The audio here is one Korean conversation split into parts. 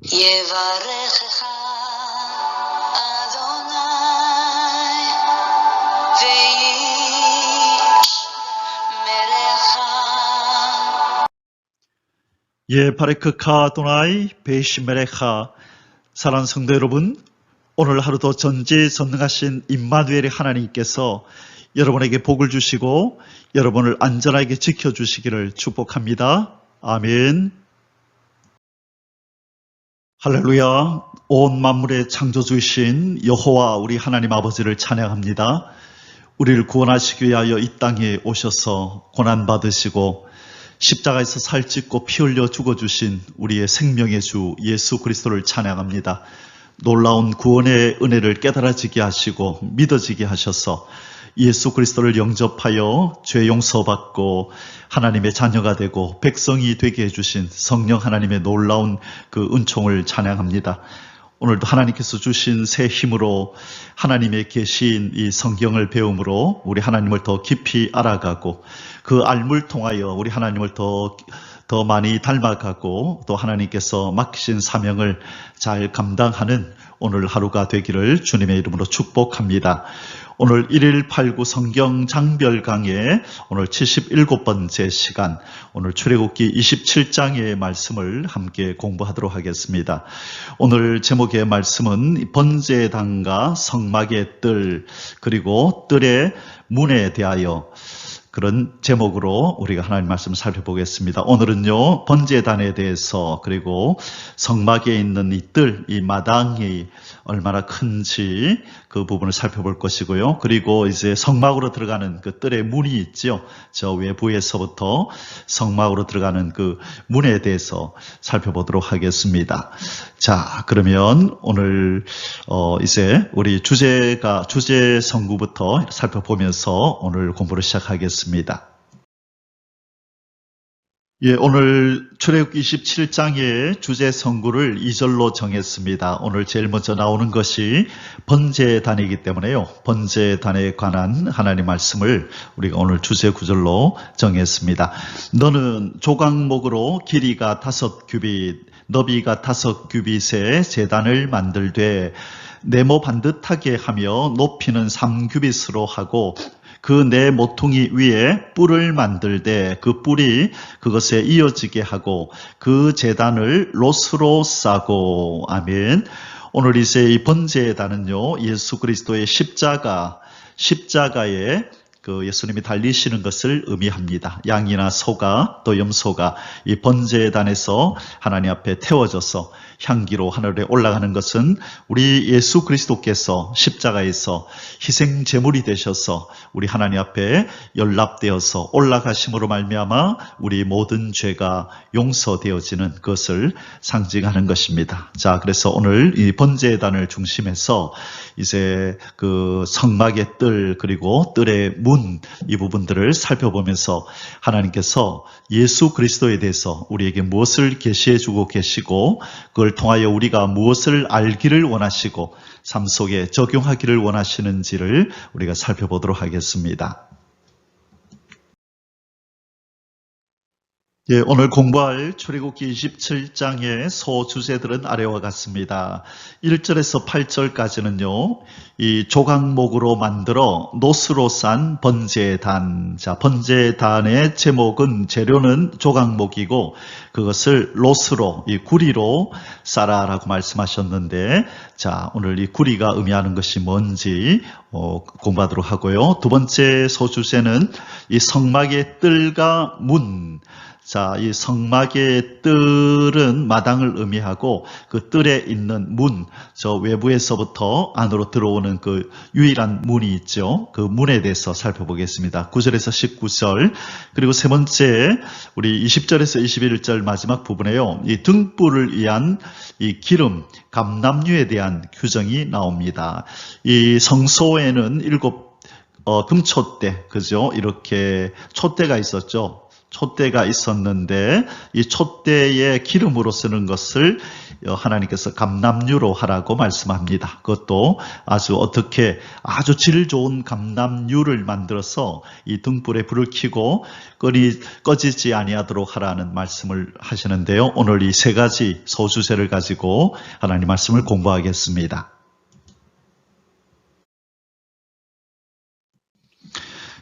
יברכך אדוני וישמרך. 바레크카 아도나이 베이시메레카. 사랑하는 성도 여러분, 오늘 하루도 전지전능하신 임마누엘의 하나님께서 여러분에게 복을 주시고 여러분을 안전하게 지켜주시기를 축복합니다. 아멘. 할렐루야. 온 만물의 창조주이신 여호와 우리 하나님 아버지를 찬양합니다. 우리를 구원하시기 위하여 이 땅에 오셔서 고난받으시고 십자가에서 살찢고 피 흘려 죽어주신 우리의 생명의 주 예수 그리스도를 찬양합니다. 놀라운 구원의 은혜를 깨달아지게 하시고 믿어지게 하셔서 예수 그리스도를 영접하여 죄 용서받고 하나님의 자녀가 되고 백성이 되게 해주신 성령 하나님의 놀라운 그 은총을 찬양합니다. 오늘도 하나님께서 주신 새 힘으로 하나님의 계신 이 성경을 배움으로 우리 하나님을 더 깊이 알아가고 그 알물 통하여 우리 하나님을 더 많이 닮아가고 또 하나님께서 맡기신 사명을 잘 감당하는 오늘 하루가 되기를 주님의 이름으로 축복합니다. 오늘 1.189 성경 장별 강의 오늘 77번째 시간, 오늘 출애굽기 27장의 말씀을 함께 공부하도록 하겠습니다. 오늘 제목의 말씀은 번제단과 성막의 뜰 그리고 뜰의 문에 대하여 그런 제목으로 우리가 하나님 말씀을 살펴보겠습니다. 오늘은요, 번제단에 대해서 그리고 성막에 있는 이 뜰, 이 마당이 얼마나 큰지 그 부분을 살펴볼 것이고요. 그리고 이제 성막으로 들어가는 그 뜰의 문이 있죠. 저 외부에서부터 성막으로 들어가는 그 문에 대해서 살펴보도록 하겠습니다. 자, 그러면 오늘 이제 우리 주제 성구부터 살펴보면서 오늘 공부를 시작하겠습니다. 예, 오늘 출애굽기 27장의 주제 성구를 2절로 정했습니다. 오늘 제일 먼저 나오는 것이 번제단이기 때문에요. 번제단에 관한 하나님 말씀을 우리가 오늘 주제 구절로 정했습니다. 너는 조각목으로 길이가 5규빗, 너비가 5규빗의 제단을 만들되 네모 반듯하게 하며 높이는 3규빗으로 하고 그 네 모퉁이 위에 뿔을 만들되 그 뿔이 그것에 이어지게 하고 그 제단을 롯으로 싸고. 아멘. 오늘 이제 이 번제단은요, 예수 그리스도의 십자가에 그 예수님이 달리시는 것을 의미합니다. 양이나 소가 또 염소가 이 번제단에서 하나님 앞에 태워져서 향기로 하늘에 올라가는 것은 우리 예수 그리스도께서 십자가에서 희생 제물이 되셔서 우리 하나님 앞에 연락되어서 올라가심으로 말미암아 우리 모든 죄가 용서되어지는 것을 상징하는 것입니다. 자, 그래서 오늘 이 번제단을 중심해서 이제 그 성막의 뜰 그리고 뜰의 문, 이 부분들을 살펴보면서 하나님께서 예수 그리스도에 대해서 우리에게 무엇을 계시해 주고 계시고 그걸 통하여 우리가 무엇을 알기를 원하시고 삶 속에 적용하기를 원하시는지를 우리가 살펴보도록 하겠습니다. 예, 오늘 공부할 출애굽기 27장의 소주제들은 아래와 같습니다. 1절에서 8절까지는요, 이 조각목으로 만들어 놋으로 싼 번제단. 자, 번제단의 제목은, 재료는 조각목이고 그것을 롯으로, 이 구리로 싸라라고 말씀하셨는데, 자, 오늘 이 구리가 의미하는 것이 뭔지 공부하도록 하고요. 두 번째 소주제는 이 성막의 뜰과 문. 자, 이 성막의 뜰은 마당을 의미하고 그 뜰에 있는 문, 저 외부에서부터 안으로 들어오는 그 유일한 문이 있죠. 그 문에 대해서 살펴보겠습니다. 9절에서 19절, 그리고 세 번째 우리 20절에서 21절 마지막 부분에요. 이 등불을 위한 이 기름, 감람유에 대한 규정이 나옵니다. 이 성소에는 7 금촛대, 그죠? 이렇게 촛대가 있었죠. 촛대가 있었는데 이 촛대의 기름으로 쓰는 것을 하나님께서 감람유로 하라고 말씀합니다. 그것도 어떻게 아주 질 좋은 감람유를 만들어서 이 등불에 불을 켜고 꺼지지 아니하도록 하라는 말씀을 하시는데요. 오늘 이 세 가지 소주제를 가지고 하나님 말씀을 공부하겠습니다.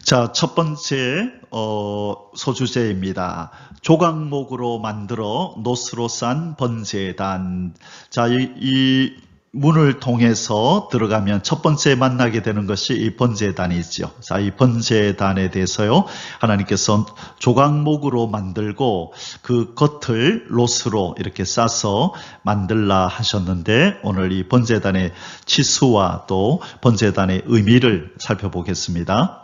자, 첫 번째 소주제입니다. 조각목으로 만들어 노스로 싼 번제단. 자, 이 문을 통해서 들어가면 첫 번째 만나게 되는 것이 이 번제단이죠. 자, 이 번제단에 대해서요, 하나님께서 조각목으로 만들고 그 겉을 롯으로 이렇게 싸서 만들라 하셨는데, 오늘 이 번제단의 치수와 또 번제단의 의미를 살펴보겠습니다.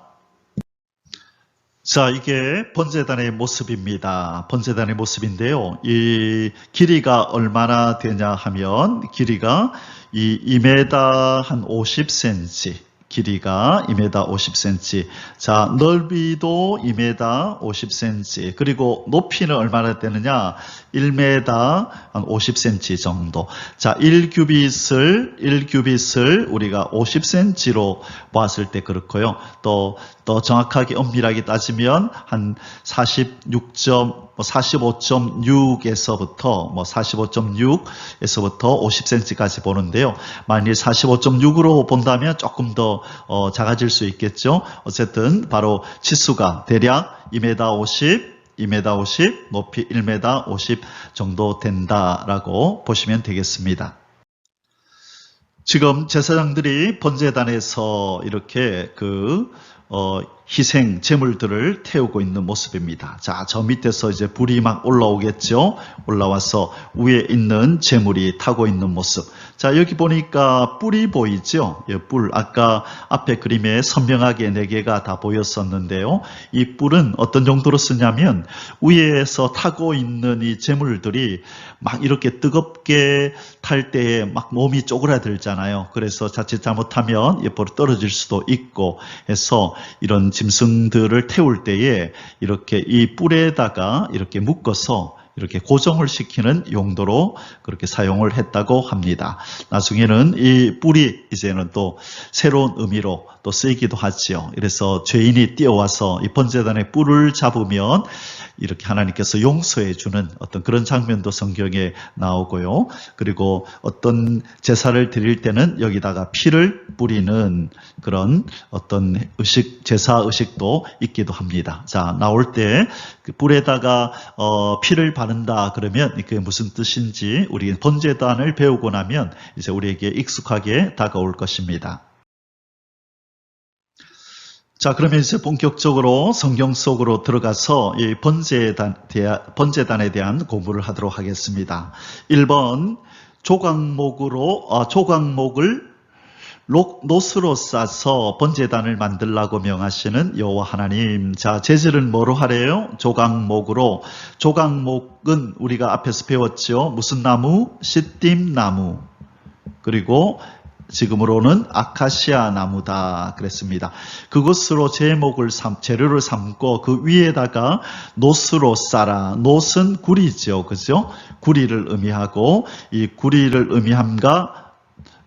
자, 이게 번제단의 모습입니다. 번제단의 모습인데요. 이 길이가 얼마나 되냐 하면, 길이가 이 2m 한 50cm, 길이가 2m 50cm. 자, 넓이도 2m 50cm. 그리고 높이는 얼마나 되느냐? 1m 한 50cm 정도. 자, 1규빗을 우리가 50cm로 봤을 때 그렇고요. 또 정확하게 엄밀하게 따지면 한 45.6에서부터 45.6에서부터 50cm까지 보는데요. 만일 45.6으로 본다면 조금 더 작아질 수 있겠죠. 어쨌든 바로 치수가 대략 2m 50, 2m 50, 높이 1m 50 정도 된다라고 보시면 되겠습니다. 지금 제사장들이 번제단에서 이렇게 희생 제물들을 태우고 있는 모습입니다. 자, 저 밑에서 이제 불이 막 올라오겠죠. 올라와서 위에 있는 제물이 타고 있는 모습. 자, 여기 보니까 뿔이 보이죠. 뿔. 아까 앞에 그림에 선명하게 4개가 다 보였었는데요. 이 뿔은 어떤 정도로 쓰냐면, 위에서 타고 있는 이 제물들이 막 이렇게 뜨겁게 탈 때에 막 몸이 쪼그라들잖아요. 그래서 자칫 잘못하면 옆으로 떨어질 수도 있고 해서 이런 짐승들을 태울 때에 이렇게 이 뿔에다가 이렇게 묶어서 이렇게 고정을 시키는 용도로 그렇게 사용을 했다고 합니다. 나중에는 이 뿔이 이제는 또 새로운 의미로 또 쓰이기도 하지요. 그래서 죄인이 뛰어와서 이 번제단의 뿔을 잡으면 이렇게 하나님께서 용서해 주는 어떤 그런 장면도 성경에 나오고요. 그리고 어떤 제사를 드릴 때는 여기다가 피를 뿌리는 그런 어떤 제사 의식도 있기도 합니다. 자, 나올 때 그 뿔에다가 피를 바른다 그러면 그게 무슨 뜻인지 우리 번제단을 배우고 나면 이제 우리에게 익숙하게 다가올 것입니다. 자, 그러면 이제 본격적으로 성경 속으로 들어가서 이 번제단에 대한 공부를 하도록 하겠습니다. 1번, 조각목을 놋으로 싸서 번제단을 만들라고 명하시는 여호와 하나님. 자, 재질은 뭐로 하래요? 조각목으로. 조각목은 우리가 앞에서 배웠죠. 무슨 나무? 시띠나무. 그리고 지금으로는 아카시아 나무다 그랬습니다. 그것으로 재료를 삼고 그 위에다가 놋으로 싸라. 놋은 구리죠. 그죠? 구리를 의미하고 이 구리를 의미함과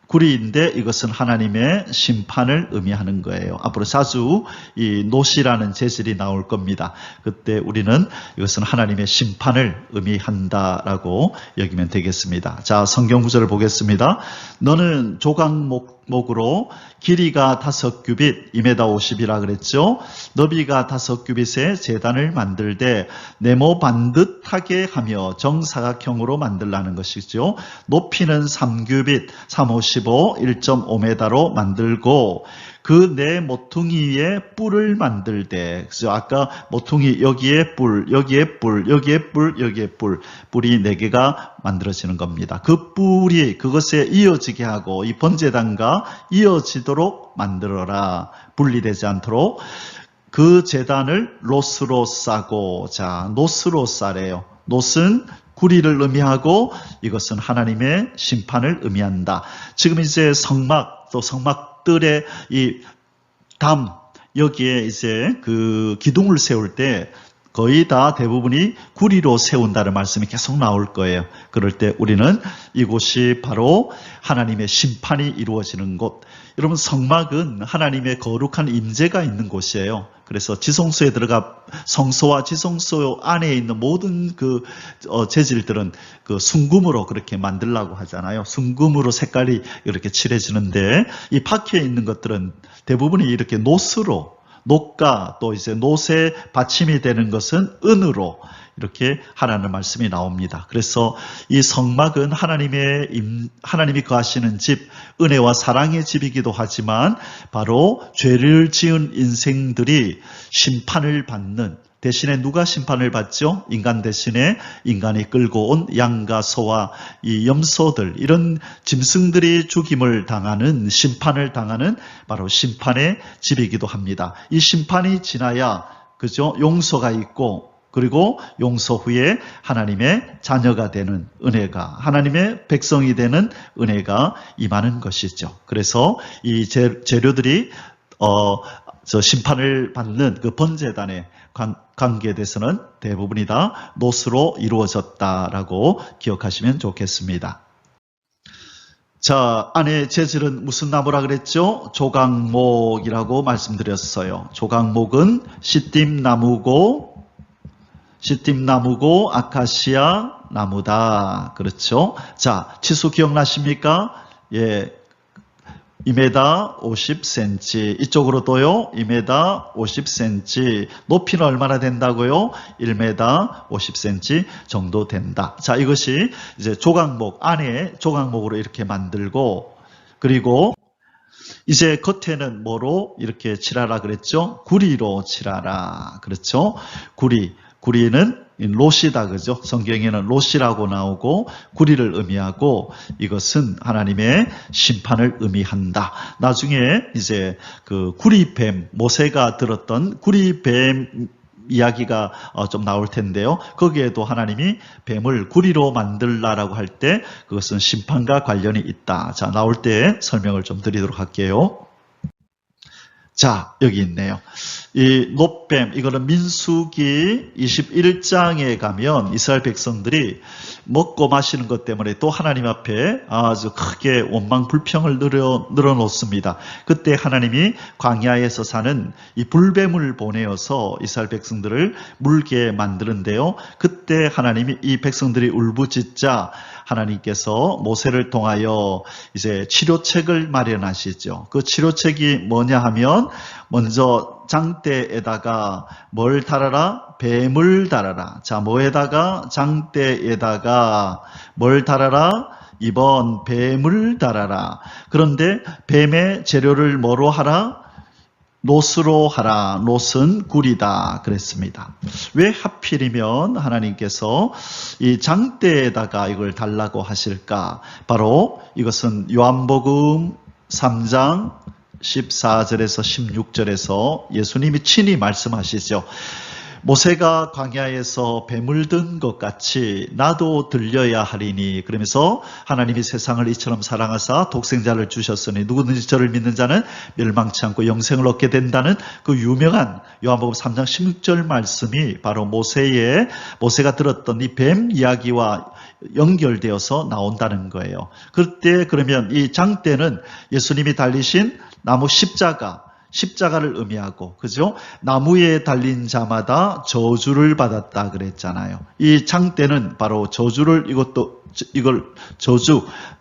구리인데 이것은 하나님의 심판을 의미하는 거예요. 앞으로 자주 이 놋이라는 재질이 나올 겁니다. 그때 우리는 이것은 하나님의 심판을 의미한다라고 여기면 되겠습니다. 자, 성경 구절을 보겠습니다. 너는 조각목으로 길이가 5규빗, 2m 50이라 그랬죠. 너비가 5규빗의 제단을 만들되 네모 반듯하게 하며 정사각형으로 만들라는 것이죠. 높이는 3규빗, 355, 1.5m로 만들고 그 네 모퉁이에 뿔을 만들되, 그죠? 아까 모퉁이 여기에 뿔, 여기에 뿔, 여기에 뿔, 여기에 뿔, 뿔이 4개가 만들어지는 겁니다. 그 뿔이 그것에 이어지게 하고 이 번제단과 이어지도록 만들어라. 분리되지 않도록. 그 제단을 롯으로 싸고, 자, 놋으로 싸래요. 놋은 구리를 의미하고 이것은 하나님의 심판을 의미한다. 지금 이제 성막, 또 성막들의 이 담, 여기에 이제 그 기둥을 세울 때 거의 다 대부분이 구리로 세운다는 말씀이 계속 나올 거예요. 그럴 때 우리는 이곳이 바로 하나님의 심판이 이루어지는 곳. 여러분, 성막은 하나님의 거룩한 임재가 있는 곳이에요. 그래서 지성소에 들어가 성소와 지성소 안에 있는 모든 재질들은 순금으로 그렇게 만들라고 하잖아요. 순금으로 색깔이 이렇게 칠해지는데, 이 밖에 있는 것들은 대부분이 이렇게 녹과 또 이제 놋의 받침이 되는 것은 은으로 이렇게 하라는 말씀이 나옵니다. 그래서 이 성막은 하나님이 거하시는 집, 은혜와 사랑의 집이기도 하지만 바로 죄를 지은 인생들이 심판을 받는, 대신에 누가 심판을 받죠? 인간 대신에 인간이 끌고 온 양과 소와 이 염소들, 이런 짐승들이 죽임을 당하는, 심판을 당하는 바로 심판의 집이기도 합니다. 이 심판이 지나야, 그죠? 용서가 있고, 그리고 용서 후에 하나님의 자녀가 되는 은혜가, 하나님의 백성이 되는 은혜가 임하는 것이죠. 그래서 이 재료들이 심판을 받는 그 번제단의 관계에 대해서는 대부분이 다 놋으로 이루어졌다라고 기억하시면 좋겠습니다. 자, 안에 재질은 무슨 나무라 그랬죠? 조각목이라고 말씀드렸어요. 조각목은 시띠나무고 아카시아 나무다. 그렇죠? 자, 치수 기억나십니까? 예. 2m 50cm, 이쪽으로도요 2m 50cm, 높이는 얼마나 된다고요? 1m 50cm 정도 된다. 자, 이것이 이제 조각목, 안에 조각목으로 이렇게 만들고, 그리고 이제 겉에는 뭐로 이렇게 칠하라 그랬죠? 구리로 칠하라. 그렇죠? 구리는 롯이다, 그죠? 성경에는 롯이라고 나오고 구리를 의미하고, 이것은 하나님의 심판을 의미한다. 나중에 이제 그 구리뱀, 모세가 들었던 구리뱀 이야기가 좀 나올 텐데요. 거기에도 하나님이 뱀을 구리로 만들라라고 할 때 그것은 심판과 관련이 있다. 자, 나올 때 설명을 좀 드리도록 할게요. 자, 여기 있네요. 이 놋뱀, 이거는 민수기 21장에 가면 이스라엘 백성들이 먹고 마시는 것 때문에 또 하나님 앞에 아주 크게 원망 불평을 늘어놓습니다. 그때 하나님이 광야에서 사는 이 불뱀을 보내어서 이스라엘 백성들을 물게 만드는데요. 그때 하나님이 이 백성들이 울부짖자 하나님께서 모세를 통하여 이제 치료책을 마련하시죠. 그 치료책이 뭐냐 하면, 먼저 장대에다가 뭘 달아라? 뱀을 달아라. 자, 뭐에다가? 장대에다가 뭘 달아라? 2번 뱀을 달아라. 그런데 뱀의 재료를 뭐로 하라? 놋으로 하라. 놋은 구리다 그랬습니다. 왜 하필이면 하나님께서 이 장대에다가 이걸 달라고 하실까? 바로 이것은 요한복음 3장 14절에서 16절에서 예수님이 친히 말씀하시죠. 모세가 광야에서 뱀을 든 것 같이 나도 들려야 하리니, 그러면서 하나님이 세상을 이처럼 사랑하사 독생자를 주셨으니 누구든지 저를 믿는 자는 멸망치 않고 영생을 얻게 된다는 그 유명한 요한복음 3장 16절 말씀이 바로 모세가 들었던 이 뱀 이야기와 연결되어서 나온다는 거예요. 그때 그러면 이 장대는 예수님이 달리신 나무 십자가를 의미하고, 그죠? 나무에 달린 자마다 저주를 받았다 그랬잖아요. 이 장대는 바로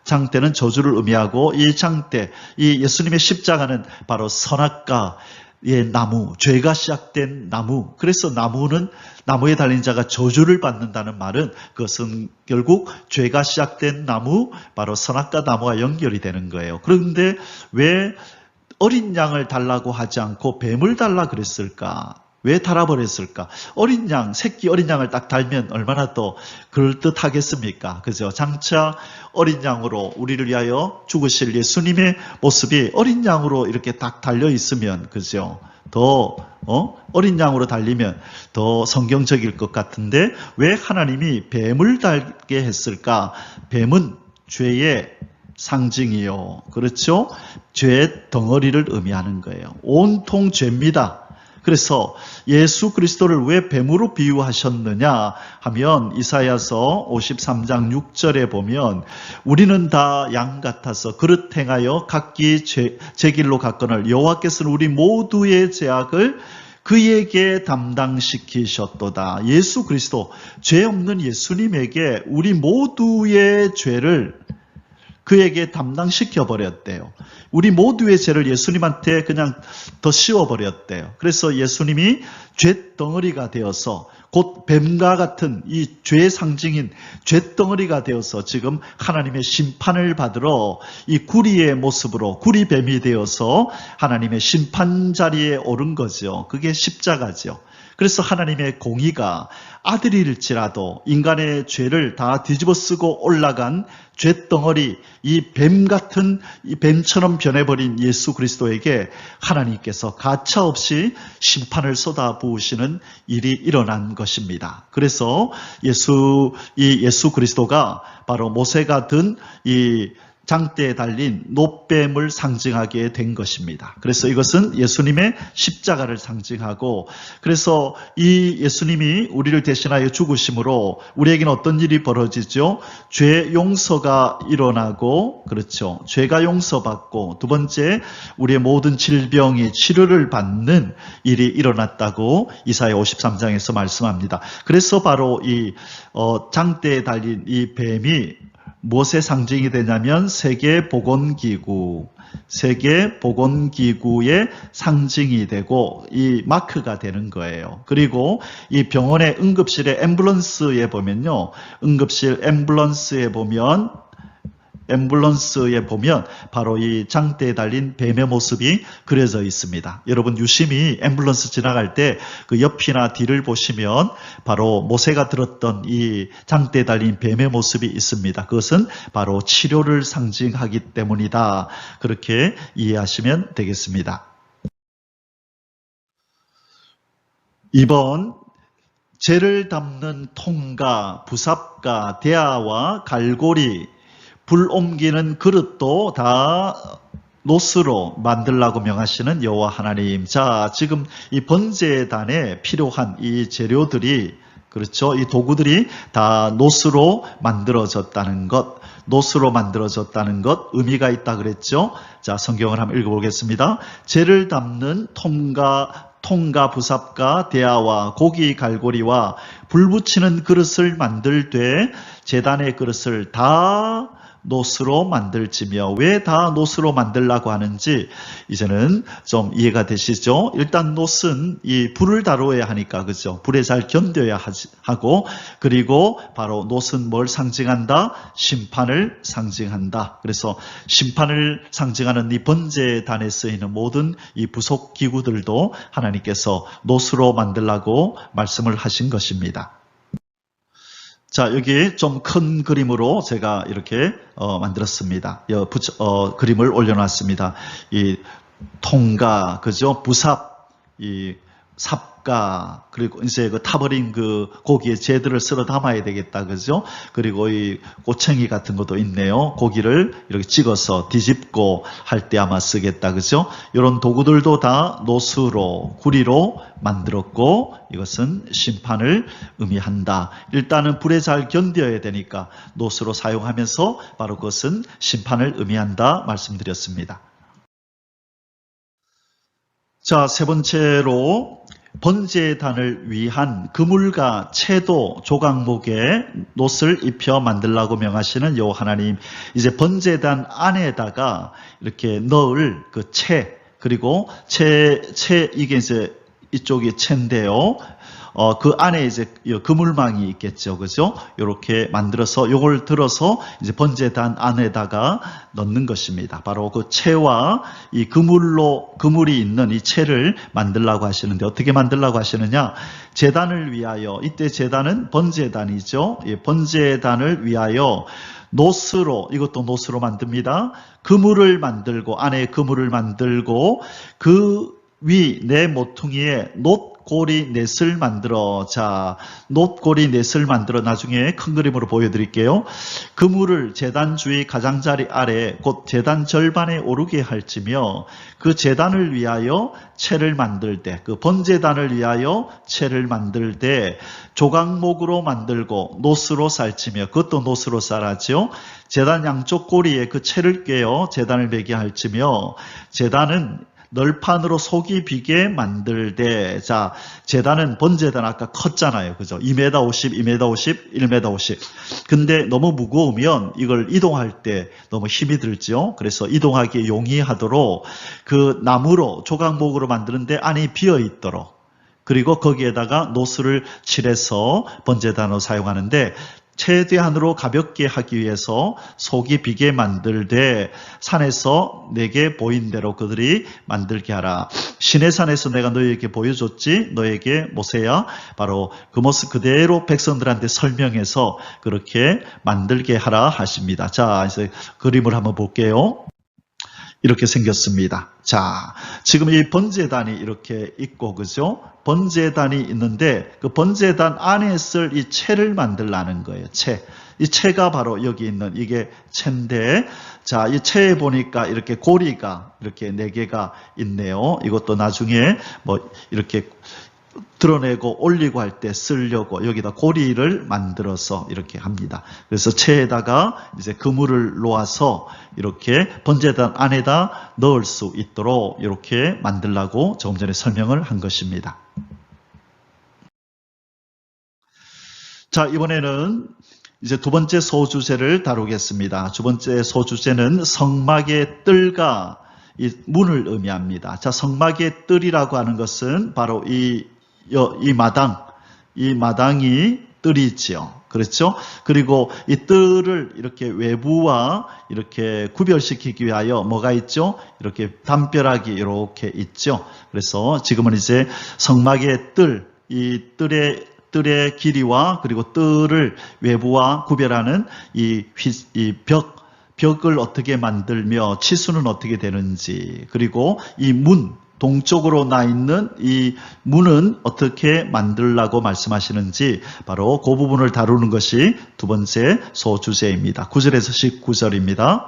장대는 저주를 의미하고, 이 장대, 이 예수님의 십자가는 바로 선악과의 나무, 죄가 시작된 나무. 그래서 나무에 달린 자가 저주를 받는다는 말은, 그것은 결국 죄가 시작된 나무, 바로 선악과 나무와 연결이 되는 거예요. 그런데 왜 어린 양을 달라고 하지 않고 뱀을 달라 그랬을까? 왜 달아버렸을까? 새끼 어린 양을 딱 달면 얼마나 더 그럴듯하겠습니까? 그죠? 장차 어린 양으로 우리를 위하여 죽으실 예수님의 모습이 어린 양으로 이렇게 딱 달려 있으면, 그죠? 더 어린 양으로 달리면 더 성경적일 것 같은데, 왜 하나님이 뱀을 달게 했을까? 뱀은 죄의 상징이요. 그렇죠? 죄의 덩어리를 의미하는 거예요. 온통 죄입니다. 그래서 예수 그리스도를 왜 뱀으로 비유하셨느냐 하면 이사야서 53장 6절에 보면 우리는 다 양 같아서 그릇 행하여 각기 제 길로 갔거늘 여호와께서는 우리 모두의 죄악을 그에게 담당시키셨도다. 예수 그리스도, 죄 없는 예수님에게 우리 모두의 죄를 그에게 담당시켜버렸대요. 우리 모두의 죄를 예수님한테 그냥 더 씌워버렸대요. 그래서 예수님이 죄덩어리가 되어서 곧 뱀과 같은 이 죄의 상징인 죄덩어리가 되어서 지금 하나님의 심판을 받으러 이 구리의 모습으로 구리뱀이 되어서 하나님의 심판 자리에 오른 거죠. 그게 십자가죠. 그래서 하나님의 공의가 아들일지라도 인간의 죄를 다 뒤집어쓰고 올라간 죄덩어리, 이 뱀 같은 이 뱀처럼 변해버린 예수 그리스도에게 하나님께서 가차없이 심판을 쏟아부으시는 일이 일어난 것입니다. 그래서 예수 그리스도가 바로 모세가 든 이 장대에 달린 놋뱀을 상징하게 된 것입니다. 그래서 이것은 예수님의 십자가를 상징하고, 그래서 이 예수님이 우리를 대신하여 죽으심으로 우리에게는 어떤 일이 벌어지죠? 죄 용서가 일어나고, 그렇죠. 죄가 용서받고, 두 번째 우리의 모든 질병이 치료를 받는 일이 일어났다고 이사야 53장에서 말씀합니다. 그래서 바로 이 장대에 달린 이 뱀이 무엇의 상징이 되냐면 세계보건기구의 상징이 되고 이 마크가 되는 거예요. 그리고 이 병원의 응급실의 앰뷸런스에 보면요. 응급실 앰뷸런스에 보면 바로 이 장대에 달린 뱀의 모습이 그려져 있습니다. 여러분 유심히 앰뷸런스 지나갈 때 그 옆이나 뒤를 보시면 바로 모세가 들었던 이 장대에 달린 뱀의 모습이 있습니다. 그것은 바로 치료를 상징하기 때문이다. 그렇게 이해하시면 되겠습니다. 2번, 죄를 담는 통가, 부삽가, 대야와 갈고리, 불 옮기는 그릇도 다 놋으로 만들라고 명하시는 여호와 하나님. 자, 지금 이 번제단에 필요한 이 재료들이, 그렇죠, 이 도구들이 다 놋으로 만들어졌다는 것, 의미가 있다 그랬죠. 자, 성경을 한번 읽어보겠습니다. 죄를 담는 통가, 부삽가, 대야와 고기 갈고리와 불 붙이는 그릇을 만들 때 제단의 그릇을 다 놋으로 만들지며, 왜 다 놋으로 만들라고 하는지 이제는 좀 이해가 되시죠? 일단 놋은 이 불을 다루어야 하니까, 그죠? 불에 잘 견뎌야 하고, 그리고 바로 놋은 뭘 상징한다? 심판을 상징한다. 그래서 심판을 상징하는 이 번제단에 쓰이는 모든 이 부속 기구들도 하나님께서 놋으로 만들라고 말씀을 하신 것입니다. 자, 여기 좀 큰 그림으로 제가 이렇게 만들었습니다. 그림을 올려놨습니다. 이 통가, 그죠? 부삽, 이 삽가, 그리고 이제 그 타버린 그 고기의 재들을 쓸어 담아야 되겠다, 그죠? 그리고 이 꼬챙이 같은 것도 있네요. 고기를 이렇게 찍어서 뒤집고 할 때 아마 쓰겠다, 그죠? 이런 도구들도 다 놋으로, 구리로 만들었고, 이것은 심판을 의미한다. 일단은 불에 잘 견뎌야 되니까 놋으로 사용하면서 바로 그것은 심판을 의미한다 말씀드렸습니다. 자, 세 번째로 번제단을 위한 그물과 채도 조각목에 놋을 입혀 만들라고 명하시는 여호와 하나님. 이제 번제단 안에다가 이렇게 넣을 그 채, 그리고 이게 이제 이쪽이 채인데요. 그 안에 이제 그물망이 있겠죠. 그죠? 이렇게 만들어서 요걸 들어서 이제 번제단 안에다가 넣는 것입니다. 바로 그 채와 이 그물이 있는 이 채를 만들라고 하시는데, 어떻게 만들라고 하시느냐? 제단을 위하여, 이때 제단은 번제단이죠. 번제단을 위하여 이것도 놋으로 만듭니다. 그물을 만들고, 안에 그물을 만들고, 그 위 내 모퉁이에 놋 놋고리 넷을 만들어. 자, 놋고리 넷을 만들어. 나중에 큰 그림으로 보여드릴게요. 그물을 제단 주위 가장자리 아래 곧 제단 절반에 오르게 할지며 그 제단을 위하여 채를 만들 때, 그 번제단을 위하여 채를 만들 때 조각목으로 만들고 놋으로 쌀치며, 그것도 놋으로 쌀하죠. 제단 양쪽 고리에 그 채를 꿰어 제단을 매게 할지며 제단은 널판으로 속이 비게 만들되. 자, 제단은 번제단 아까 컸잖아요. 그죠? 2m 50, 2m 50, 1m 50. 근데 너무 무거우면 이걸 이동할 때 너무 힘이 들죠. 그래서 이동하기 용이하도록 그 나무로 조각목으로 만드는데 안이 비어 있도록, 그리고 거기에다가 노스를 칠해서 번제단으로 사용하는데, 최대한으로 가볍게 하기 위해서 속이 비게 만들되 산에서 내게 보인 대로 그들이 만들게 하라. 시내산에서 내가 너희에게 보여줬지. 너에게 모세야 바로 그 모습 그대로 백성들한테 설명해서 그렇게 만들게 하라 하십니다. 자, 이제 그림을 한번 볼게요. 이렇게 생겼습니다. 자, 지금 이 번제단이 이렇게 있고, 그죠? 번제단이 있는데 그 번제단 안에 쓸 이 채를 만들라는 거예요. 채. 이 채가 바로 여기 있는 이게 채인데, 자, 이 채에 보니까 이렇게 고리가 이렇게 4개가 있네요. 이것도 나중에 뭐 이렇게 드러내고 올리고 할 때 쓰려고 여기다 고리를 만들어서 이렇게 합니다. 그래서 채에다가 이제 그물을 놓아서 이렇게 번제단 안에다 넣을 수 있도록 이렇게 만들라고 조금 전에 설명을 한 것입니다. 자, 이번에는 이제 두 번째 소주제를 다루겠습니다. 두 번째 소주제는 성막의 뜰과 이 문을 의미합니다. 자, 성막의 뜰이라고 하는 것은 바로 이 마당이 뜰이지요. 그렇죠? 그리고 이 뜰을 이렇게 외부와 이렇게 구별시키기 위하여 뭐가 있죠? 이렇게 담벼락이 이렇게 있죠. 그래서 지금은 이제 성막의 뜰, 이 뜰의 길이와 그리고 뜰을 외부와 구별하는 벽을 어떻게 만들며 치수는 어떻게 되는지, 그리고 이 동쪽으로 나 있는 이 문은 어떻게 만들라고 말씀하시는지 바로 그 부분을 다루는 것이 두 번째 소주제입니다. 9절에서 19절입니다.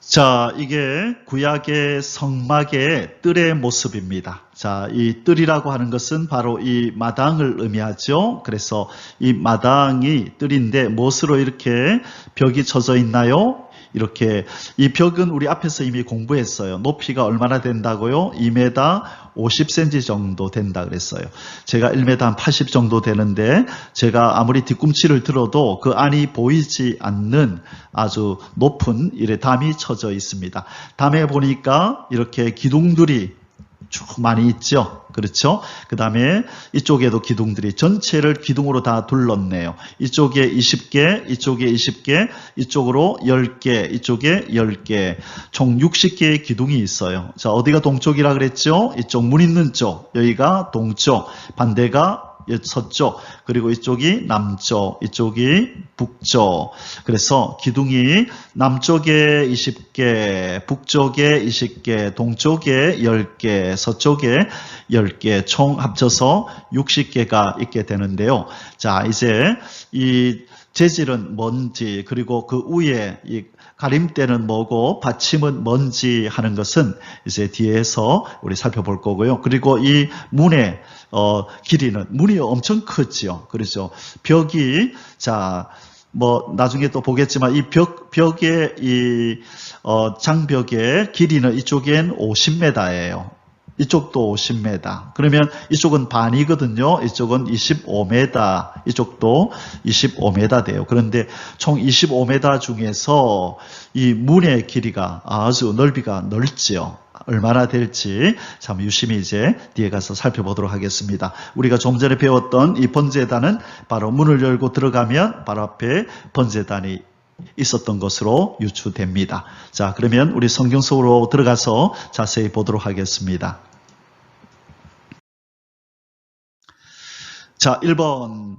자, 이게 구약의 성막의 뜰의 모습입니다. 자, 이 뜰이라고 하는 것은 바로 이 마당을 의미하죠. 그래서 이 마당이 뜰인데 무엇으로 이렇게 벽이 쳐져 있나요? 이렇게 이 벽은 우리 앞에서 이미 공부했어요. 높이가 얼마나 된다고요? 2m 50cm 정도 된다 그랬어요. 제가 1m 한 80 정도 되는데 제가 아무리 뒤꿈치를 들어도 그 안이 보이지 않는 아주 높은 담이 쳐져 있습니다. 담에 보니까 이렇게 기둥들이 쭉 많이 있죠. 그렇죠? 그 다음에 이쪽에도 기둥들이 전체를 기둥으로 다 둘렀네요. 이쪽에 20개, 이쪽에 20개, 이쪽으로 10개, 이쪽에 10개, 총 60개의 기둥이 있어요. 자, 어디가 동쪽이라 그랬죠? 이쪽 문 있는 쪽, 여기가 동쪽, 반대가 서쪽, 그리고 이쪽이 남쪽, 이쪽이 북쪽. 그래서 기둥이 남쪽에 20개, 북쪽에 20개, 동쪽에 10개, 서쪽에 10개, 총 합쳐서 60개가 있게 되는데요. 자, 이제 이 재질은 뭔지, 그리고 그 위에 이 가림대는 뭐고 받침은 뭔지 하는 것은 이제 뒤에서 우리 살펴볼 거고요. 그리고 이 문의 길이는, 문이 엄청 크죠. 그렇죠. 벽이, 자, 뭐 나중에 또 보겠지만 이 벽의 이 장벽의 길이는 이쪽엔 50m예요. 이쪽도 50m. 그러면 이쪽은 반이거든요. 이쪽은 25m. 이쪽도 25m 돼요. 그런데 총 25m 중에서 이 문의 길이가 아주 넓이가 넓지요. 얼마나 될지 참 유심히 이제 뒤에 가서 살펴보도록 하겠습니다. 우리가 좀 전에 배웠던 이 번제단은 바로 문을 열고 들어가면 바로 앞에 번제단이 있었던 것으로 유추됩니다. 자, 그러면 우리 성경 속으로 들어가서 자세히 보도록 하겠습니다. 자, 1번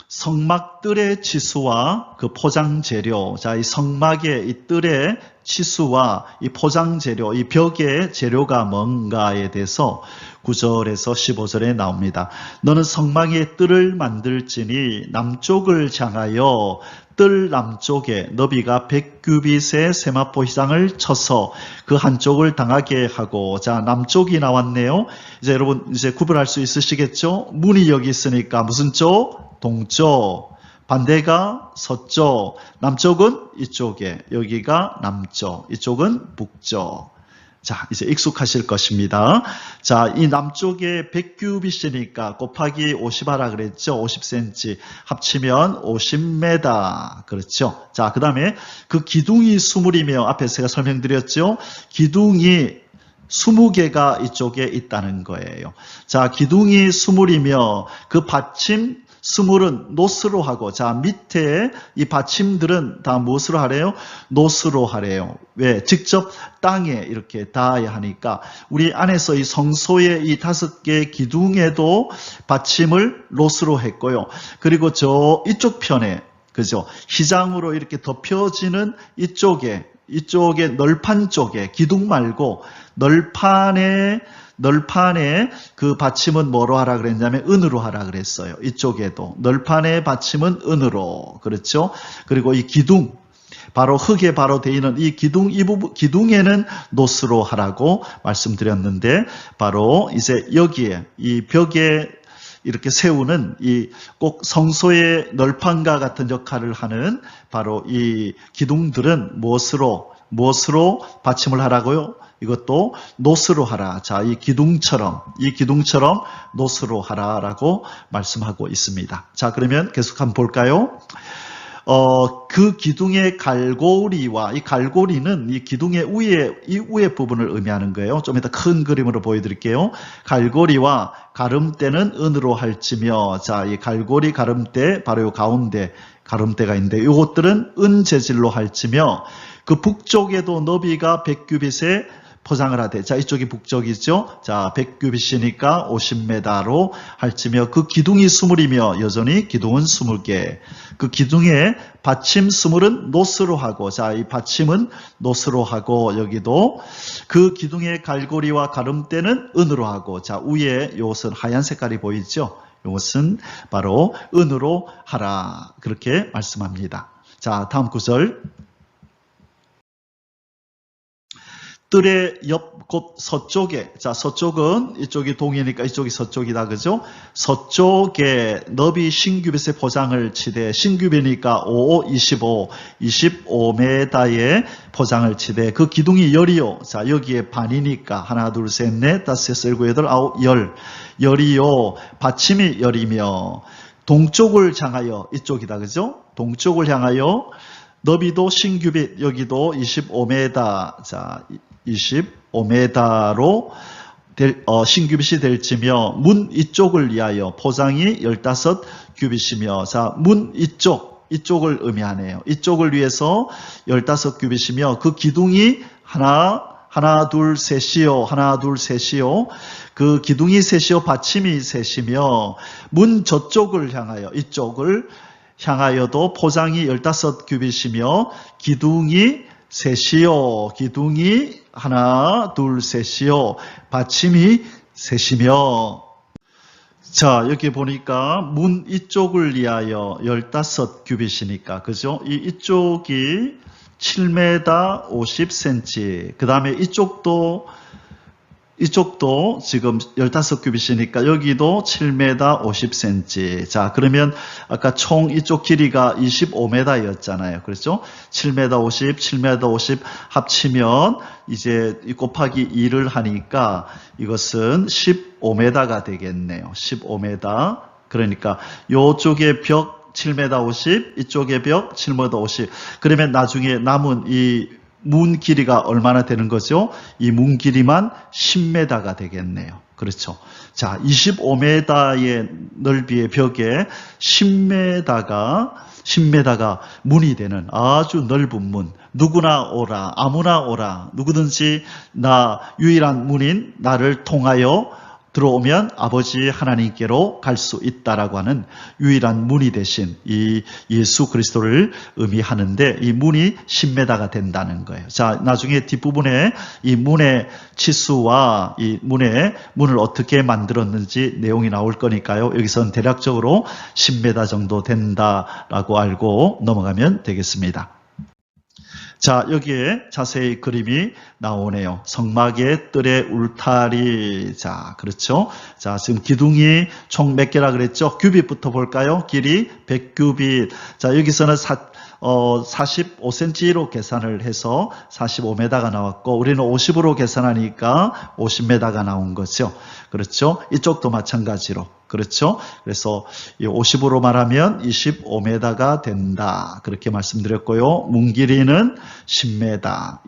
성막 뜰의 치수와 그 포장 재료, 자, 이 성막의 이 뜰의 치수와 이 포장 재료, 이 벽의 재료가 뭔가에 대해서 9절에서 15절에 나옵니다. 너는 성막의 뜰을 만들지니 남쪽을 향하여 뜰 남쪽에 너비가 100규빗의 세마포 희장을 쳐서 그 한쪽을 당하게 하고, 자, 남쪽이 나왔네요. 이제 여러분 이제 구분할 수 있으시겠죠? 문이 여기 있으니까 무슨 쪽? 동쪽. 반대가 서쪽. 남쪽은 이쪽에, 여기가 남쪽, 이쪽은 북쪽. 자, 이제 익숙하실 것입니다. 자, 이 남쪽에 100규빗이니까 곱하기 50 하라 그랬죠? 50cm. 합치면 50m. 그렇죠? 자, 그 다음에 그 기둥이 20이며, 앞에 제가 설명드렸죠? 기둥이 20개가 이쪽에 있다는 거예요. 자, 기둥이 20이며 그 받침 스물은 노스로 하고, 자, 밑에 이 받침들은 다 무엇으로 하래요? 노스로 하래요. 왜? 직접 땅에 이렇게 닿아야 하니까. 우리 안에서 이 성소의 이 5개 기둥에도 받침을 노스로 했고요. 그리고 저 이쪽 편에, 그죠? 희장으로 이렇게 덮여지는 이쪽에 널판 쪽에, 기둥 말고 널판에 그 받침은 뭐로 하라 그랬냐면 은으로 하라 그랬어요. 이쪽에도 널판의 받침은 은으로. 그렇죠? 그리고 이 기둥, 바로 흙에 바로 돼 있는 이 기둥, 이 부분, 기둥에는 노스로 하라고 말씀드렸는데, 바로 이제 여기에 이 벽에 이렇게 세우는 이 꼭 성소의 널판과 같은 역할을 하는 바로 이 기둥들은 무엇으로 받침을 하라고요? 이것도 노스로 하라. 자, 이 기둥처럼 노스로 하라라고 말씀하고 있습니다. 자, 그러면 계속 한번 볼까요? 그 기둥의 갈고리와, 이 갈고리는 이 기둥의 위에 부분을 의미하는 거예요. 좀 이따 큰 그림으로 보여드릴게요. 갈고리와 가름대는 은으로 할지며, 자, 이 갈고리 가름대, 바로 이 가운데 가름대가 있는데, 이것들은 은 재질로 할지며, 그 북쪽에도 너비가 100규빗에 포장을 하되, 자, 이쪽이 북쪽이죠. 자, 100규빗이니까 50m로 할지며, 그 기둥이 20이며 여전히 기둥은 20개. 그 기둥에 받침 20은 노스로 하고, 자, 이 받침은 노스로 하고, 여기도 그 기둥의 갈고리와 가름대는 은으로 하고, 자, 위에 이것은 하얀 색깔이 보이죠. 이것은 바로 은으로 하라. 그렇게 말씀합니다. 자, 다음 구절. 뜰의 옆 곧 서쪽에, 자, 서쪽은 이쪽이 동이니까 이쪽이 서쪽이다, 그죠? 서쪽에 너비 신규빗의 포장을 치되, 신규빗이니까 25m의 포장을 치되, 그 기둥이 열이요. 자, 여기에 반이니까 하나, 둘, 셋, 넷, 다섯, 여섯, 일곱, 여덟, 아홉, 열이요. 받침이 열이며, 동쪽을 향하여, 이쪽이다, 그죠? 동쪽을 향하여 너비도 신규빗, 여기도 25m, 자, 25m로 신규빗이 될지며, 문 이쪽을 위하여 포장이 15규빗이며, 자, 문 이쪽을 의미하네요. 이쪽을 위해서 15규빗이며, 그 기둥이 하나, 둘, 셋이요. 그 기둥이 셋이요. 받침이 셋이며, 문 저쪽을 향하여, 이쪽을 향하여도 포장이 15규빗이며, 기둥이 셋이요. 기둥이 하나, 둘, 셋이요. 받침이 셋이며. 자, 여기 보니까 문 이쪽을 위하여 15규빗이니까, 그죠? 이쪽이 7m 50cm. 그 다음에 이쪽도 지금 15규빗이니까 여기도 7m 50cm. 자, 그러면 아까 총 이쪽 길이가 25m였잖아요. 그렇죠? 7m 50, 7m 50 합치면 이제 곱하기 2를 하니까 이것은 15m가 되겠네요. 15m. 그러니까 이쪽의 벽 7m 50, 이쪽의 벽 7m 50. 그러면 나중에 남은 이 문 길이가 얼마나 되는 거죠? 이 문 길이만 10m가 되겠네요. 그렇죠. 자, 25m의 넓이의 벽에 10m가 문이 되는 아주 넓은 문. 누구나 오라, 아무나 오라, 누구든지 나 유일한 문인 나를 통하여 들어오면 아버지 하나님께로 갈 수 있다라고 하는 유일한 문이 되신 이 예수 그리스도를 의미하는데, 이 문이 10m가 된다는 거예요. 자, 나중에 뒷부분에 이 문의 치수와 이 문을 어떻게 만들었는지 내용이 나올 거니까요. 여기서는 대략적으로 10m 정도 된다라고 알고 넘어가면 되겠습니다. 자, 여기에 자세히 그림이 나오네요. 성막의 뜰의 울타리. 자, 그렇죠. 자, 지금 기둥이 총 몇 개라 그랬죠? 규빗부터 볼까요? 길이 100규빗. 자, 여기서는 45cm로 계산을 해서 45m가 나왔고, 우리는 50으로 계산하니까 50m가 나온 거죠. 그렇죠? 이쪽도 마찬가지로. 그렇죠? 그래서 50으로 말하면 25m가 된다. 그렇게 말씀드렸고요. 문 길이는 10m.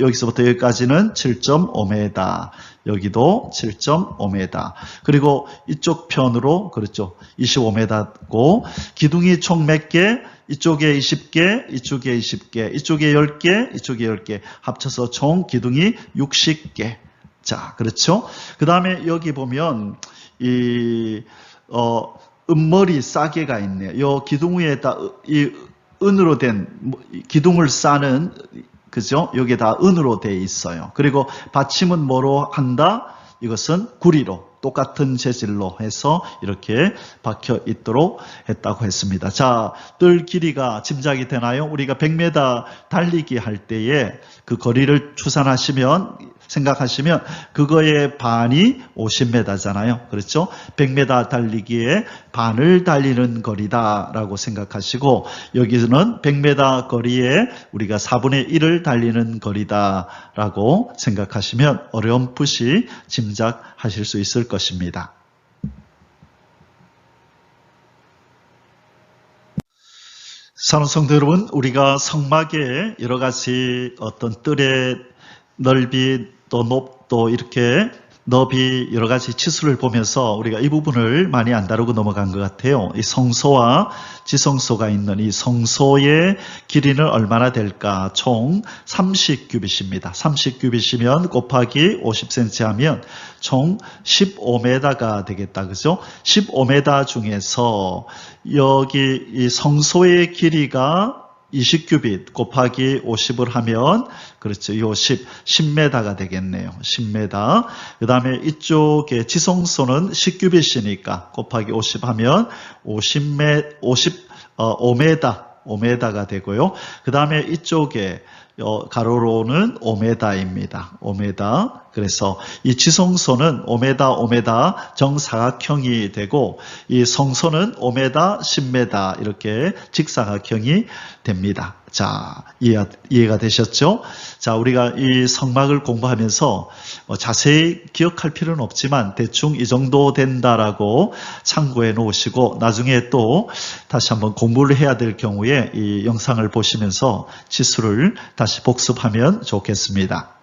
여기서부터 여기까지는 7.5m. 여기도 7.5m. 그리고 이쪽 편으로, 그렇죠. 25m고, 기둥이 총 몇 개? 이쪽에 20개, 이쪽에 20개, 이쪽에 10개, 이쪽에 10개. 합쳐서 총 기둥이 60개. 자, 그렇죠? 그 다음에 여기 보면, 은머리 싸개가 있네요. 요 기둥 위에다 이 은으로 된 기둥을 싸는, 그죠? 여기에 다 은으로 돼 있어요. 그리고 받침은 뭐로 한다? 이것은 구리로, 똑같은 재질로 해서 이렇게 박혀 있도록 했다고 했습니다. 자, 뜰 길이가 짐작이 되나요? 우리가 100m 달리기 할 때에 그 거리를 생각하시면 그거의 반이 50m잖아요. 그렇죠? 100m 달리기에 반을 달리는 거리다라고 생각하시고, 여기서는 100m 거리에 우리가 4분의 1을 달리는 거리다라고 생각하시면 어렴풋이 짐작하실 수 있을 것입니다. 사랑하는 성도 여러분, 우리가 성막에 여러 가지 어떤 뜰의 넓이 또 이렇게 너비 여러 가지 치수를 보면서 우리가 이 부분을 많이 안 다루고 넘어간 것 같아요. 이 성소와 지성소가 있는 이 성소의 길이는 얼마나 될까? 총 30규빗입니다. 30규빗이면 곱하기 50cm 하면 총 15m가 되겠다. 그죠? 15m 중에서 여기 이 성소의 길이가 20규빗 곱하기 50을 하면, 그렇죠. 요 10m가 되겠네요. 10m. 그 다음에 이쪽에 지성소는 10규빗이니까 곱하기 50 하면 5m가 되고요. 그 다음에 이쪽에 가로로는 5m입니다. 5m. 그래서 이 지성소는 5m 정사각형이 되고, 이 성소는 5m, 10m 이렇게 직사각형이 됩니다. 자, 이해가 되셨죠? 자, 우리가 이 성막을 공부하면서 자세히 기억할 필요는 없지만 대충 이 정도 된다라고 참고해 놓으시고, 나중에 또 다시 한번 공부를 해야 될 경우에 이 영상을 보시면서 치수를 다시 복습하면 좋겠습니다.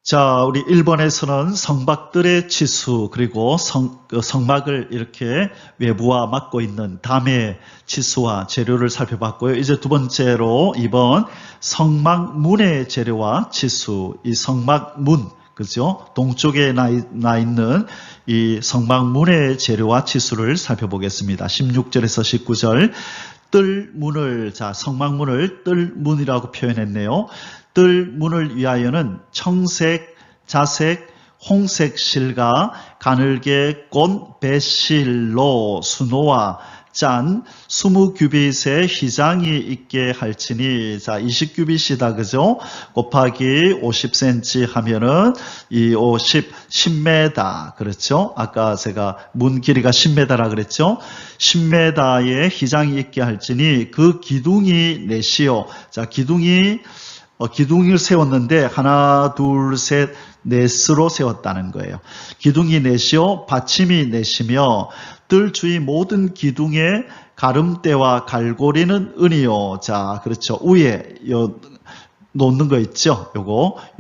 자, 우리 1번에서는 성박들의 치수, 그리고 성막을 이렇게 외부와 막고 있는 담의 치수와 재료를 살펴봤고요. 이제 두 번째로 2번 성막문의 재료와 치수, 이 성막문, 그죠? 동쪽에 나 있는 이 성막문의 재료와 치수를 살펴보겠습니다. 16절에서 19절. 뜰문을, 자, 성막문을 뜰문이라고 표현했네요. 뜰문을 위하여는 청색, 자색, 홍색 실과 가늘게 꼰 배실로 수노와 짠 20규빗의 휘장이 있게 할지니, 자, 20규빗이다, 그죠? 곱하기 50cm 하면은 이 10m, 그렇죠? 아까 제가 문 길이가 10m라 그랬죠? 10m의 휘장이 있게 할지니 그 기둥이 넷이요. 자, 기둥을 세웠는데 하나, 둘, 셋, 넷으로 세웠다는 거예요. 기둥이 넷이요, 받침이 넷이며 뜰 주위 모든 기둥의 가름대와 갈고리는 은이요. 자, 그렇죠. 위에 놓는 거 있죠.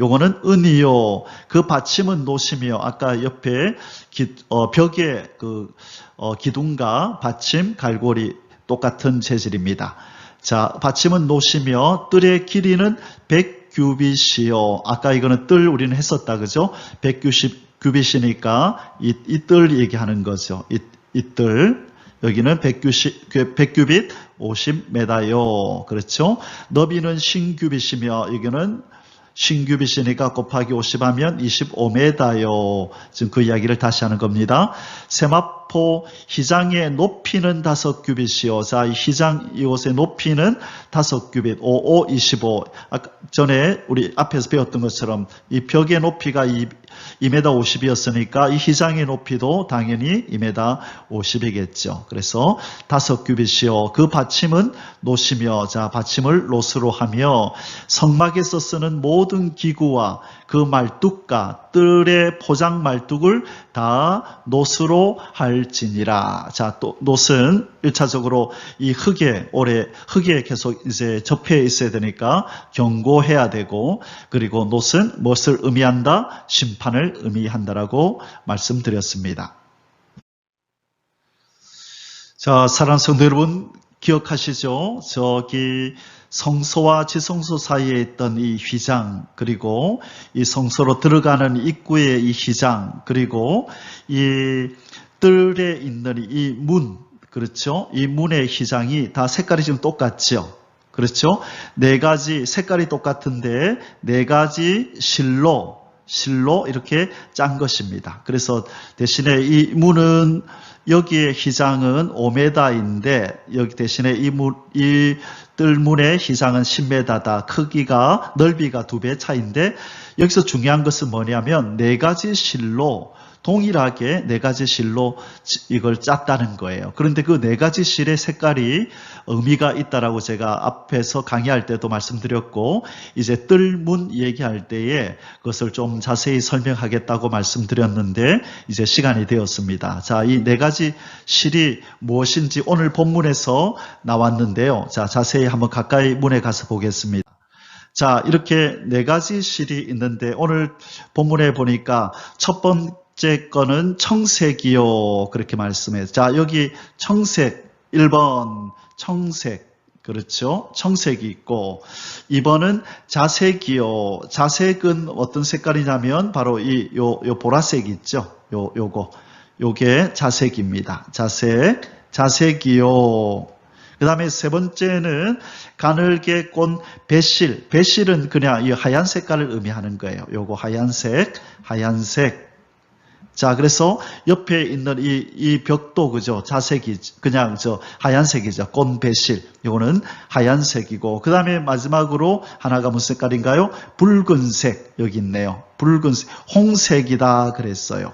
요거는 은이요. 그 받침은 노시며, 아까 옆에 벽에 기둥과 받침, 갈고리 똑같은 재질입니다. 자, 받침은 노시며 뜰의 길이는 100규빗이요. 아까 이거는 뜰 우리는 했었다, 그죠? 규빗이니까 이 뜰 얘기하는 거죠. 이 뜰. 여기는 100규빗 50m요. 그렇죠? 너비는 신규빗이며 여기는 신규빗이니까 곱하기 50 하면 25m요. 지금 그 이야기를 다시 하는 겁니다. 세마포 희장의 높이는 5규빗이요. 자, 이 희장 이곳의 높이는 5규빗, 5, 25. 아까 전에 우리 앞에서 배웠던 것처럼 이 벽의 높이가 2m 50이었으니까 이 희장의 높이도 당연히 2m 50이겠죠. 그래서 5규빗이요. 그 받침은 놋이며, 자, 받침을 놋으로 하며 성막에서 쓰는 모든 기구와 그 말뚝과 뜰의 포장 말뚝을 다 놋으로 할지니라. 자, 또 놋은 1차적으로 이 흙에 계속 이제 접해 있어야 되니까 경고해야 되고, 그리고 놋은 무엇을 의미한다? 심판을 의미한다라고 말씀드렸습니다. 자, 사랑하는 성도 여러분, 기억하시죠? 저기 성소와 지성소 사이에 있던 이 휘장, 그리고 이 성소로 들어가는 입구의 이 휘장, 그리고 이 뜰에 있는 이 문, 그렇죠? 이 문의 휘장이 다 색깔이 지금 똑같죠? 그렇죠? 4가지 색깔이 똑같은데 4가지 실로 이렇게 짠 것입니다. 그래서 대신에 이 문은 여기에 휘장은 5m인데 여기 대신에 이 뜰문의 휘장은 10m다. 크기가 넓이가 2배 차이인데 여기서 중요한 것은 뭐냐면 4가지 실로 동일하게 4가지 실로 이걸 짰다는 거예요. 그런데 그 4가지 실의 색깔이 의미가 있다라고 제가 앞에서 강의할 때도 말씀드렸고, 이제 뜰문 얘기할 때에 그것을 좀 자세히 설명하겠다고 말씀드렸는데 이제 시간이 되었습니다. 자, 이 4가지 실이 무엇인지 오늘 본문에서 나왔는데요. 자, 자세히 한번 가까이 문에 가서 보겠습니다. 자, 이렇게 4가지 실이 있는데 오늘 본문에 보니까 첫 번째 거는 청색이요. 그렇게 말씀해요. 자, 여기 청색, 1번 청색. 그렇죠? 청색이 있고, 2번은 자색이요. 자색은 어떤 색깔이냐면 바로 요 보라색이 있죠. 요게 자색입니다. 자색이요. 그 다음에 세 번째는 가늘게 꼰 배실. 배실은 그냥 이 하얀 색깔을 의미하는 거예요. 요거 하얀색. 자, 그래서 옆에 있는 이 벽도, 그죠? 자색이, 그냥 하얀색이죠. 꼰 배실. 요거는 하얀색이고, 그 다음에 마지막으로 하나가 무슨 색깔인가요? 붉은색. 여기 있네요. 붉은색. 홍색이다. 그랬어요.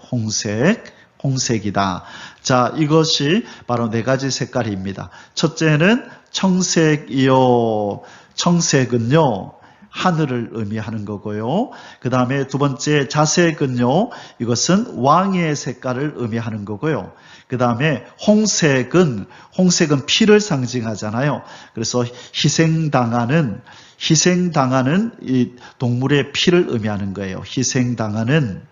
홍색이다. 자, 이것이 바로 4가지 색깔입니다. 첫째는 청색이요. 청색은요, 하늘을 의미하는 거고요. 그 다음에 두 번째 자색은요, 이것은 왕의 색깔을 의미하는 거고요. 그 다음에 홍색은 피를 상징하잖아요. 그래서 희생당하는 이 동물의 피를 의미하는 거예요. 희생당하는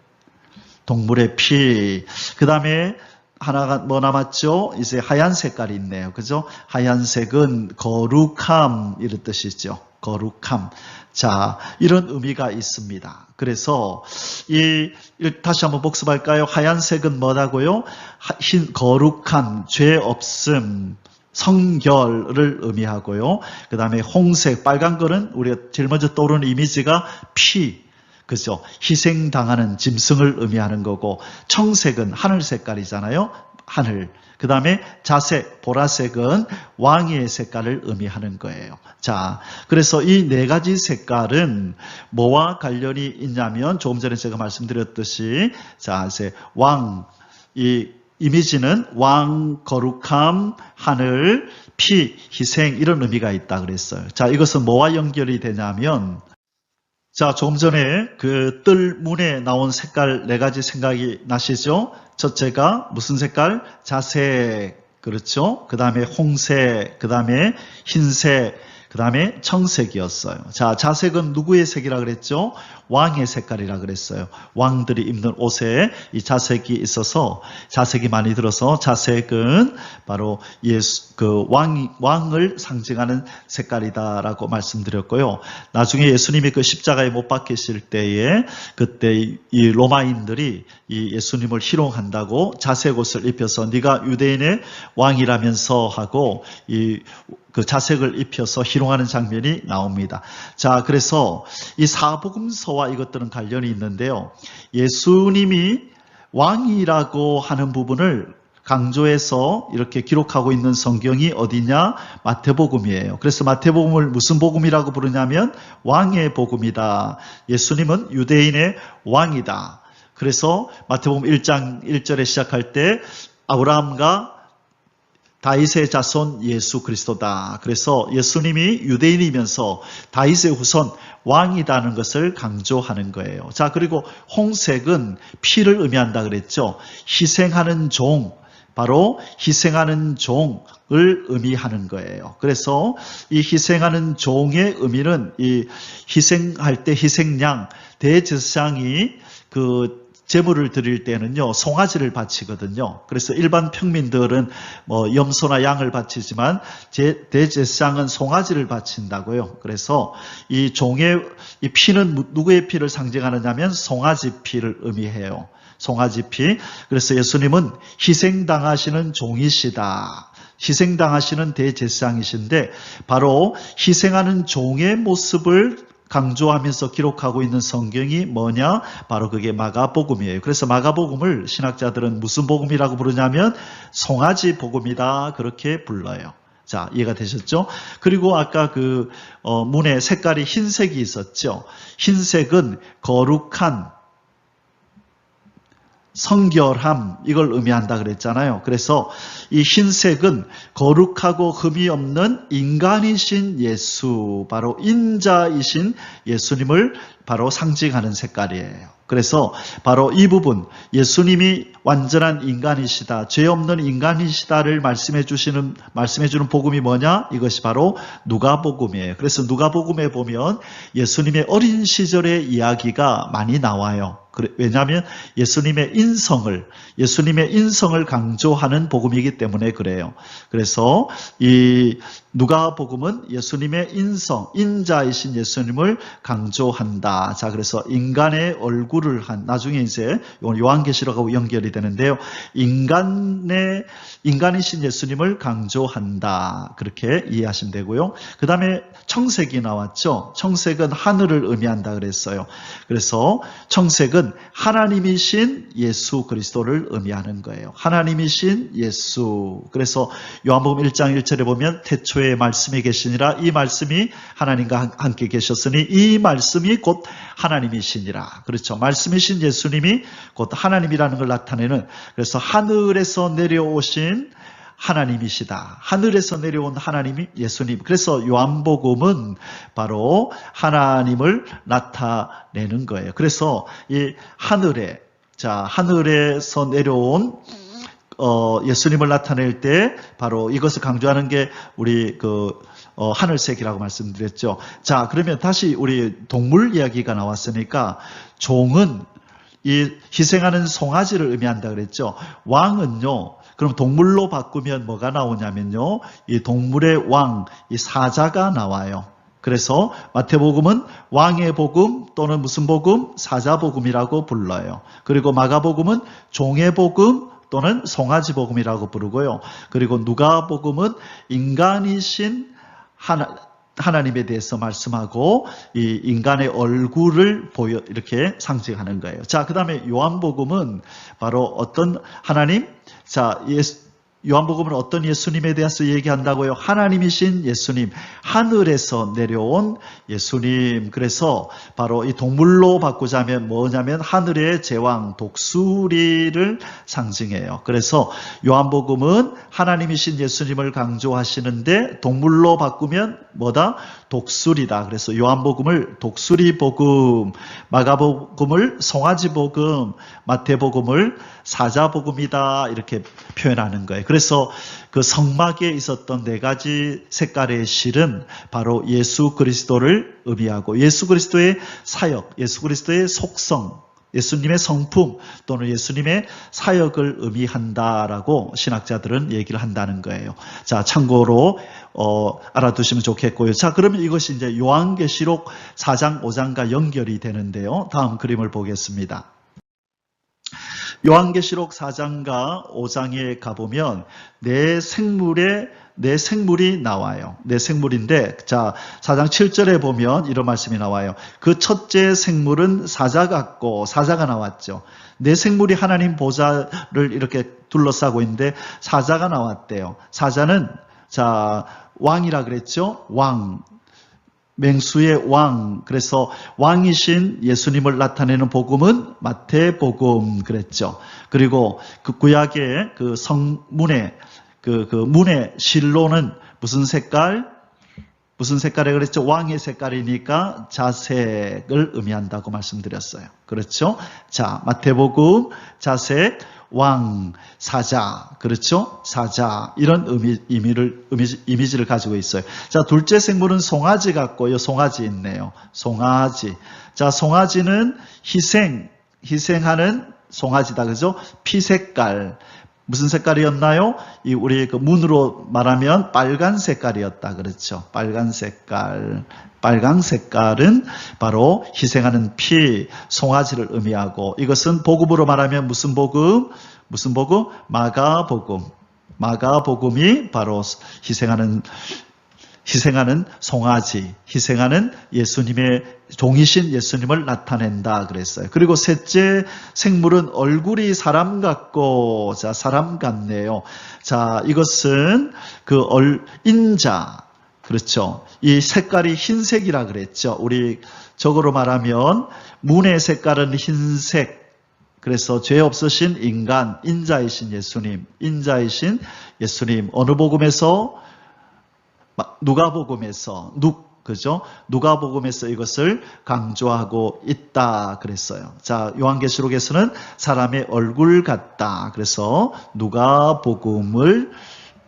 동물의 피. 그 다음에 하나가 뭐 남았죠? 이제 하얀 색깔이 있네요. 그죠? 하얀색은 거룩함, 이런 뜻이죠. 거룩함. 자, 이런 의미가 있습니다. 그래서 다시 한번 복습할까요? 하얀색은 뭐라고요? 거룩한, 죄 없음, 성결을 의미하고요. 그 다음에 홍색, 빨간 거는 우리가 제일 먼저 떠오르는 이미지가 피, 그죠? 희생당하는 짐승을 의미하는 거고, 청색은 하늘 색깔이잖아요. 하늘. 그 다음에 자색, 보라색은 왕의 색깔을 의미하는 거예요. 자, 그래서 이 4가지 색깔은 뭐와 관련이 있냐면, 조금 전에 제가 말씀드렸듯이, 자, 이제 이 이미지는 왕, 거룩함, 하늘, 피, 희생, 이런 의미가 있다 그랬어요. 자, 이것은 뭐와 연결이 되냐면, 자, 조금 전에 그 뜰문에 나온 색깔 4가지 생각이 나시죠? 첫째가 무슨 색깔? 자색, 그렇죠? 그 다음에 홍색, 그 다음에 흰색, 그 다음에 청색이었어요. 자, 자색은 누구의 색이라 그랬죠? 왕의 색깔이라 그랬어요. 왕들이 입는 옷에 이 자색이 있어서 자색이 많이 들어서 자색은 바로 왕을 상징하는 색깔이다라고 말씀드렸고요. 나중에 예수님이 그 십자가에 못 박히실 때에 그때 이 로마인들이 이 예수님을 희롱한다고 자색 옷을 입혀서 네가 유대인의 왕이라면서 하고 그 자색을 입혀서 희롱하는 장면이 나옵니다. 자, 그래서 이 사복음서와 이것들은 관련이 있는데요. 예수님이 왕이라고 하는 부분을 강조해서 이렇게 기록하고 있는 성경이 어디냐? 마태복음이에요. 그래서 마태복음을 무슨 복음이라고 부르냐면 왕의 복음이다. 예수님은 유대인의 왕이다. 그래서 마태복음 1장 1절에 시작할 때 아브라함과 다윗의 자손 예수 그리스도다. 그래서 예수님이 유대인이면서 다윗의 후손 왕이다는 것을 강조하는 거예요. 자, 그리고 홍색은 피를 의미한다 그랬죠. 희생하는 종, 바로 희생하는 종을 의미하는 거예요. 그래서 이 희생하는 종의 의미는 이 희생할 때 희생양, 대제사장이 그 제물을 드릴 때는요, 송아지를 바치거든요. 그래서 일반 평민들은 뭐 염소나 양을 바치지만 대제사장은 송아지를 바친다고요. 그래서 이 종의 이 피는 누구의 피를 상징하느냐면 송아지 피를 의미해요. 송아지 피. 그래서 예수님은 희생당하시는 종이시다. 희생당하시는 대제사장이신데 바로 희생하는 종의 모습을 강조하면서 기록하고 있는 성경이 뭐냐? 바로 그게 마가복음이에요. 그래서 마가복음을 신학자들은 무슨 복음이라고 부르냐면 송아지 복음이다. 그렇게 불러요. 자, 이해가 되셨죠? 그리고 아까 그 문에 색깔이 흰색이 있었죠. 흰색은 거룩한, 성결함, 이걸 의미한다 그랬잖아요. 그래서 이 흰색은 거룩하고 흠이 없는 인간이신 예수, 바로 인자이신 예수님을 바로 상징하는 색깔이에요. 그래서 바로 이 부분, 예수님이 완전한 인간이시다, 죄 없는 인간이시다를 말씀해 주는 복음이 뭐냐? 이것이 바로 누가복음이에요. 그래서 누가복음에 보면 예수님의 어린 시절의 이야기가 많이 나와요. 왜냐하면 예수님의 인성을 강조하는 복음이기 때문에 그래요. 그래서 이 누가복음은 예수님의 인자이신 예수님을 강조한다. 자, 그래서 인간의 얼굴을 한, 나중에 이제 요한계시록하고 연결이 되는데요. 인간이신 예수님을 강조한다. 그렇게 이해하시면 되고요. 그 다음에 청색이 나왔죠. 청색은 하늘을 의미한다 그랬어요. 그래서 청색은 하나님이신 예수 그리스도를 의미하는 거예요. 하나님이신 예수. 그래서 요한복음 1장 1절에 보면 태초에 말씀이 계시니라, 이 말씀이 하나님과 함께 계셨으니 이 말씀이 곧 하나님이시니라. 그렇죠. 말씀이신 예수님이 곧 하나님이라는 걸 나타내는, 그래서 하늘에서 내려오신 하나님이시다. 하늘에서 내려온 하나님이 예수님. 그래서 요한복음은 바로 하나님을 나타내는 거예요. 그래서 이 하늘에서 내려온 예수님을 나타낼 때 바로 이것을 강조하는 게 우리 하늘색이라고 말씀드렸죠. 자, 그러면 다시 우리 동물 이야기가 나왔으니까 종은 이 희생하는 송아지를 의미한다 그랬죠. 왕은요, 그럼 동물로 바꾸면 뭐가 나오냐면요, 이 동물의 왕, 이 사자가 나와요. 그래서 마태복음은 왕의 복음 또는 무슨 복음? 사자복음이라고 불러요. 그리고 마가복음은 종의 복음 또는 송아지 복음이라고 부르고요. 그리고 누가복음은 인간이신 하나님에 대해서 말씀하고 이 인간의 얼굴을 이렇게 상징하는 거예요. 자, 그 다음에 요한복음은 바로 어떤 하나님? 자, 요한복음은 어떤 예수님에 대해서 얘기한다고요? 하나님이신 예수님, 하늘에서 내려온 예수님. 그래서 바로 이 동물로 바꾸자면 뭐냐면 하늘의 제왕 독수리를 상징해요. 그래서 요한복음은 하나님이신 예수님을 강조하시는데 동물로 바꾸면 뭐다? 독수리다. 그래서 요한복음을 독수리복음, 마가복음을 송아지복음, 마태복음을 사자복음이다, 이렇게 표현하는 거예요. 그래서 그 성막에 있었던 4가지 색깔의 실은 바로 예수 그리스도를 의미하고 예수 그리스도의 사역, 예수 그리스도의 속성, 예수님의 성품 또는 예수님의 사역을 의미한다라고 신학자들은 얘기를 한다는 거예요. 자, 참고로 알아두시면 좋겠고요. 자, 그러면 이것이 이제 요한계시록 4장, 5장과 연결이 되는데요. 다음 그림을 보겠습니다. 요한계시록 4장과 5장에 가보면 네 생물이 나와요. 네 생물인데, 자, 4장 7절에 보면 이런 말씀이 나와요. 그 첫째 생물은 사자 같고, 사자가 나왔죠. 네 생물이 하나님 보좌를 이렇게 둘러싸고 있는데, 사자가 나왔대요. 사자는, 자, 왕이라 그랬죠? 왕. 맹수의 왕. 그래서 왕이신 예수님을 나타내는 복음은 마태복음 그랬죠. 그리고 그 구약의 그 성문의 그 문의 실로는 무슨 색깔? 무슨 색깔에 그랬죠? 왕의 색깔이니까 자색을 의미한다고 말씀드렸어요. 그렇죠? 자, 마태복음 자색, 왕, 사자, 그렇죠? 사자, 이런 이미지를 가지고 있어요. 자, 둘째 생물은 송아지 같고요. 송아지 있네요. 송아지. 자, 송아지는 희생하는 송아지다. 그죠? 피 색깔. 무슨 색깔이었나요? 우리 그 문으로 말하면 빨간 색깔이었다. 그렇죠? 빨간 색깔. 빨강 색깔은 바로 희생하는 피, 송아지를 의미하고 이것은 복음으로 말하면 무슨 복음? 무슨 복음? 마가복음. 마가복음이 바로 희생하는 송아지, 희생하는 예수님의 종이신 예수님을 나타낸다 그랬어요. 그리고 셋째 생물은 얼굴이 사람 같고, 자, 사람 같네요. 자, 이것은 인자, 그렇죠. 이 색깔이 흰색이라 그랬죠. 우리 적어로 말하면 문의 색깔은 흰색. 그래서 죄 없으신 인간, 인자이신 예수님, 어느 복음에서? 누가복음에서, 그죠? 누가복음에서 이것을 강조하고 있다 그랬어요. 자, 요한계시록에서는 사람의 얼굴 같다. 그래서 누가복음을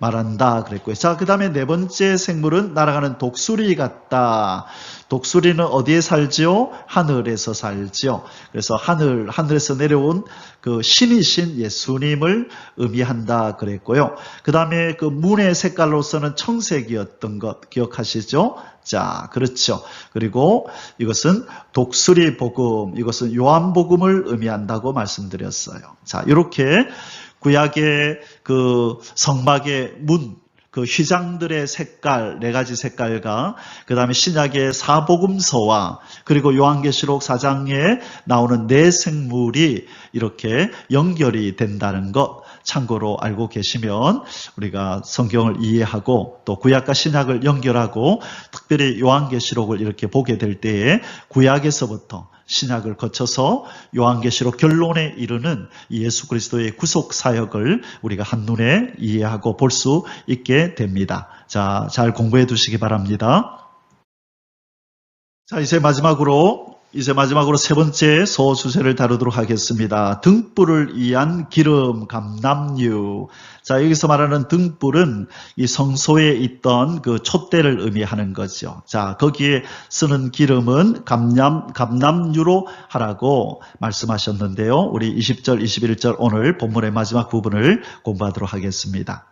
말한다 그랬고요. 자, 그 다음에 네 번째 생물은 날아가는 독수리 같다. 독수리는 어디에 살지요? 하늘에서 살지요. 그래서 하늘에서 내려온 그 신이신 예수님을 의미한다 그랬고요. 그 다음에 그 문의 색깔로서는 청색이었던 것 기억하시죠? 자, 그렇죠. 그리고 이것은 독수리 복음, 이것은 요한복음을 의미한다고 말씀드렸어요. 자, 이렇게 구약의 그 성막의 문, 그 휘장들의 색깔, 4가지 색깔과 그 다음에 신약의 사복음서와 그리고 요한계시록 4장에 나오는 4생물이 이렇게 연결이 된다는 것 참고로 알고 계시면 우리가 성경을 이해하고 또 구약과 신약을 연결하고 특별히 요한계시록을 이렇게 보게 될 때에 구약에서부터 신약을 거쳐서 요한계시록 결론에 이르는 예수 그리스도의 구속 사역을 우리가 한눈에 이해하고 볼 수 있게 됩니다. 자, 잘 공부해 두시기 바랍니다. 자, 이제 마지막으로 세 번째 소주제를 다루도록 하겠습니다. 등불을 위한 기름 감람유. 자, 여기서 말하는 등불은 이 성소에 있던 그 촛대를 의미하는 거죠. 자, 거기에 쓰는 기름은 감람유로 하라고 말씀하셨는데요. 우리 20절, 21절 오늘 본문의 마지막 부분을 공부하도록 하겠습니다.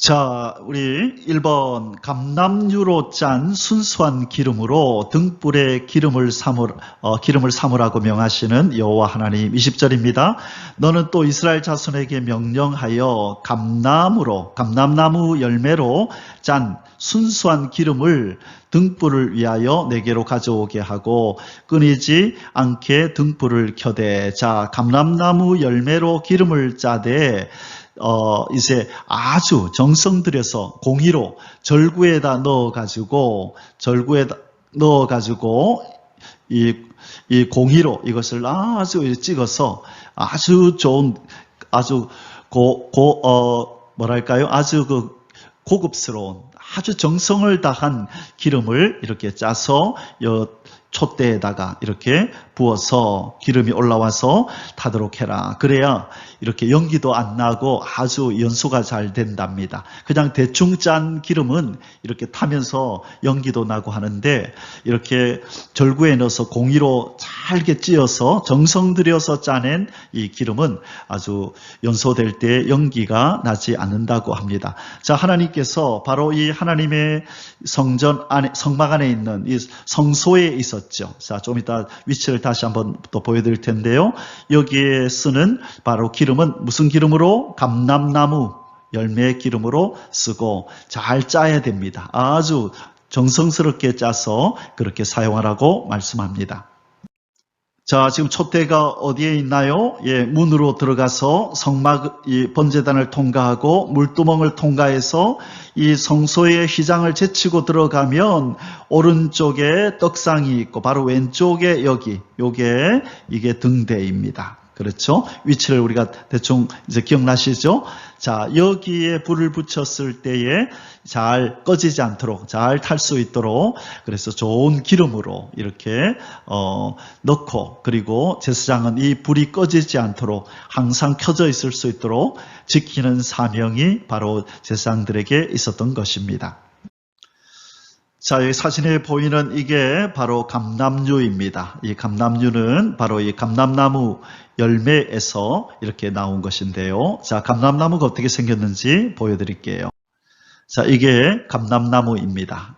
자, 우리 1번 감람유로 짠 순수한 기름으로 등불에 기름을 삼으라고 명하시는 여호와 하나님. 20절입니다. 너는 또 이스라엘 자손에게 명령하여 감람나무 열매로 짠 순수한 기름을 등불을 위하여 내게로 가져오게 하고 끊이지 않게 등불을 켜되. 자, 감람나무 열매로 기름을 짜되 이제 아주 정성 들여서 공의로 절구에다 넣어가지고 이 공의로 이것을 아주 찍어서 아주 좋은 아주 아주 그 고급스러운 아주 정성을 다한 기름을 이렇게 짜서 촛대에다가 이렇게 부어서 기름이 올라와서 타도록 해라. 그래야 이렇게 연기도 안 나고 아주 연소가 잘 된답니다. 그냥 대충 짠 기름은 이렇게 타면서 연기도 나고 하는데 이렇게 절구에 넣어서 공이로 잘게 찧어서 정성 들여서 짜낸 이 기름은 아주 연소될 때 연기가 나지 않는다고 합니다. 자, 하나님께서 바로 이 하나님의 성전 안에, 성막 안에 있는 이 성소에 있었죠. 자, 좀 이따 위치를 다시 한번 또 보여드릴 텐데요. 여기에 쓰는 바로 기름은 무슨 기름으로? 감람나무 열매 기름으로 쓰고 잘 짜야 됩니다. 아주 정성스럽게 짜서 그렇게 사용하라고 말씀합니다. 자, 지금 촛대가 어디에 있나요? 예, 문으로 들어가서 성막, 이 번제단을 통과하고 물두멍을 통과해서 이 성소의 휘장을 제치고 들어가면 오른쪽에 떡상이 있고 바로 왼쪽에 요게 이게 등대입니다. 그렇죠? 위치를 우리가 대충 이제 기억나시죠? 자, 여기에 불을 붙였을 때에 잘 꺼지지 않도록 잘 탈 수 있도록 그래서 좋은 기름으로 이렇게 넣고 그리고 제사장은 이 불이 꺼지지 않도록 항상 켜져 있을 수 있도록 지키는 사명이 바로 제사장들에게 있었던 것입니다. 자, 여기 사진에 보이는 이게 바로 감람류입니다. 이 감람류는 바로 이 감람나무 열매에서 이렇게 나온 것인데요. 자, 감람나무가 어떻게 생겼는지 보여드릴게요. 자, 이게 감람나무입니다.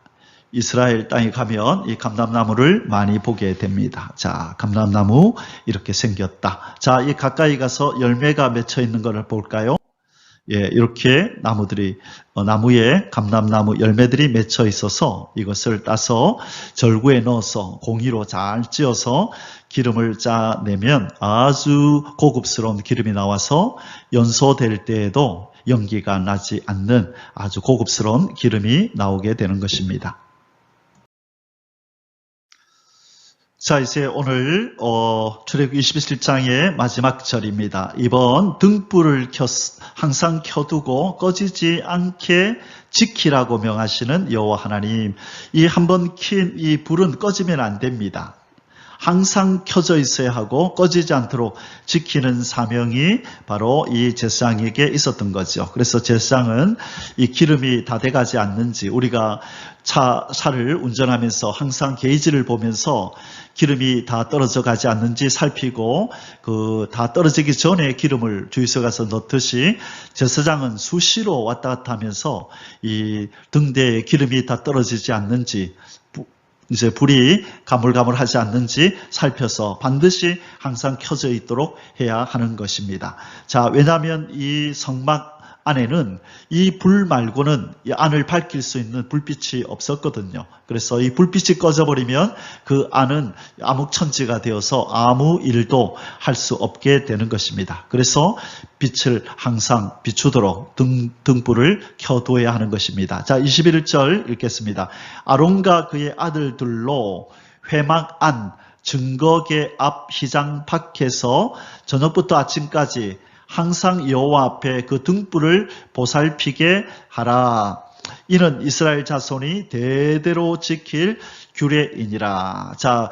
이스라엘 땅에 가면 이 감람나무를 많이 보게 됩니다. 자, 감람나무 이렇게 생겼다. 자, 이 가까이 가서 열매가 맺혀 있는 것을 볼까요? 예, 이렇게 나무에 감람나무 열매들이 맺혀 있어서 이것을 따서 절구에 넣어서 공이로 잘 찧어서 기름을 짜내면 아주 고급스러운 기름이 나와서 연소될 때에도 연기가 나지 않는 아주 고급스러운 기름이 나오게 되는 것입니다. 자, 이제 오늘 출애굽기 27장의 마지막 절입니다. 이번 등불을 항상 켜두고 꺼지지 않게 지키라고 명하시는 여호와 하나님, 이 한번 킨 이 불은 꺼지면 안 됩니다. 항상 켜져 있어야 하고 꺼지지 않도록 지키는 사명이 바로 이 제사장에게 있었던 거죠. 그래서 제사장은 이 기름이 다 돼가지 않는지 우리가 차를 운전하면서 항상 게이지를 보면서 기름이 다 떨어져 가지 않는지 살피고 다 떨어지기 전에 기름을 주유소에 가서 넣듯이 제사장은 수시로 왔다 갔다 하면서 이 등대에 기름이 다 떨어지지 않는지 이제 불이 가물가물하지 않는지 살펴서 반드시 항상 켜져 있도록 해야 하는 것입니다. 자, 왜냐하면 이 성막 안에는 이 불 말고는 이 안을 밝힐 수 있는 불빛이 없었거든요. 그래서 이 불빛이 꺼져버리면 그 안은 암흑천지가 되어서 아무 일도 할 수 없게 되는 것입니다. 그래서 빛을 항상 비추도록 등불을 켜두어야 하는 것입니다. 자, 21절 읽겠습니다. 아론과 그의 아들들로 회막 안 증거계 앞 휘장 밖에서 저녁부터 아침까지 항상 여호와 앞에 그 등불을 보살피게 하라. 이는 이스라엘 자손이 대대로 지킬 규례이니라. 자,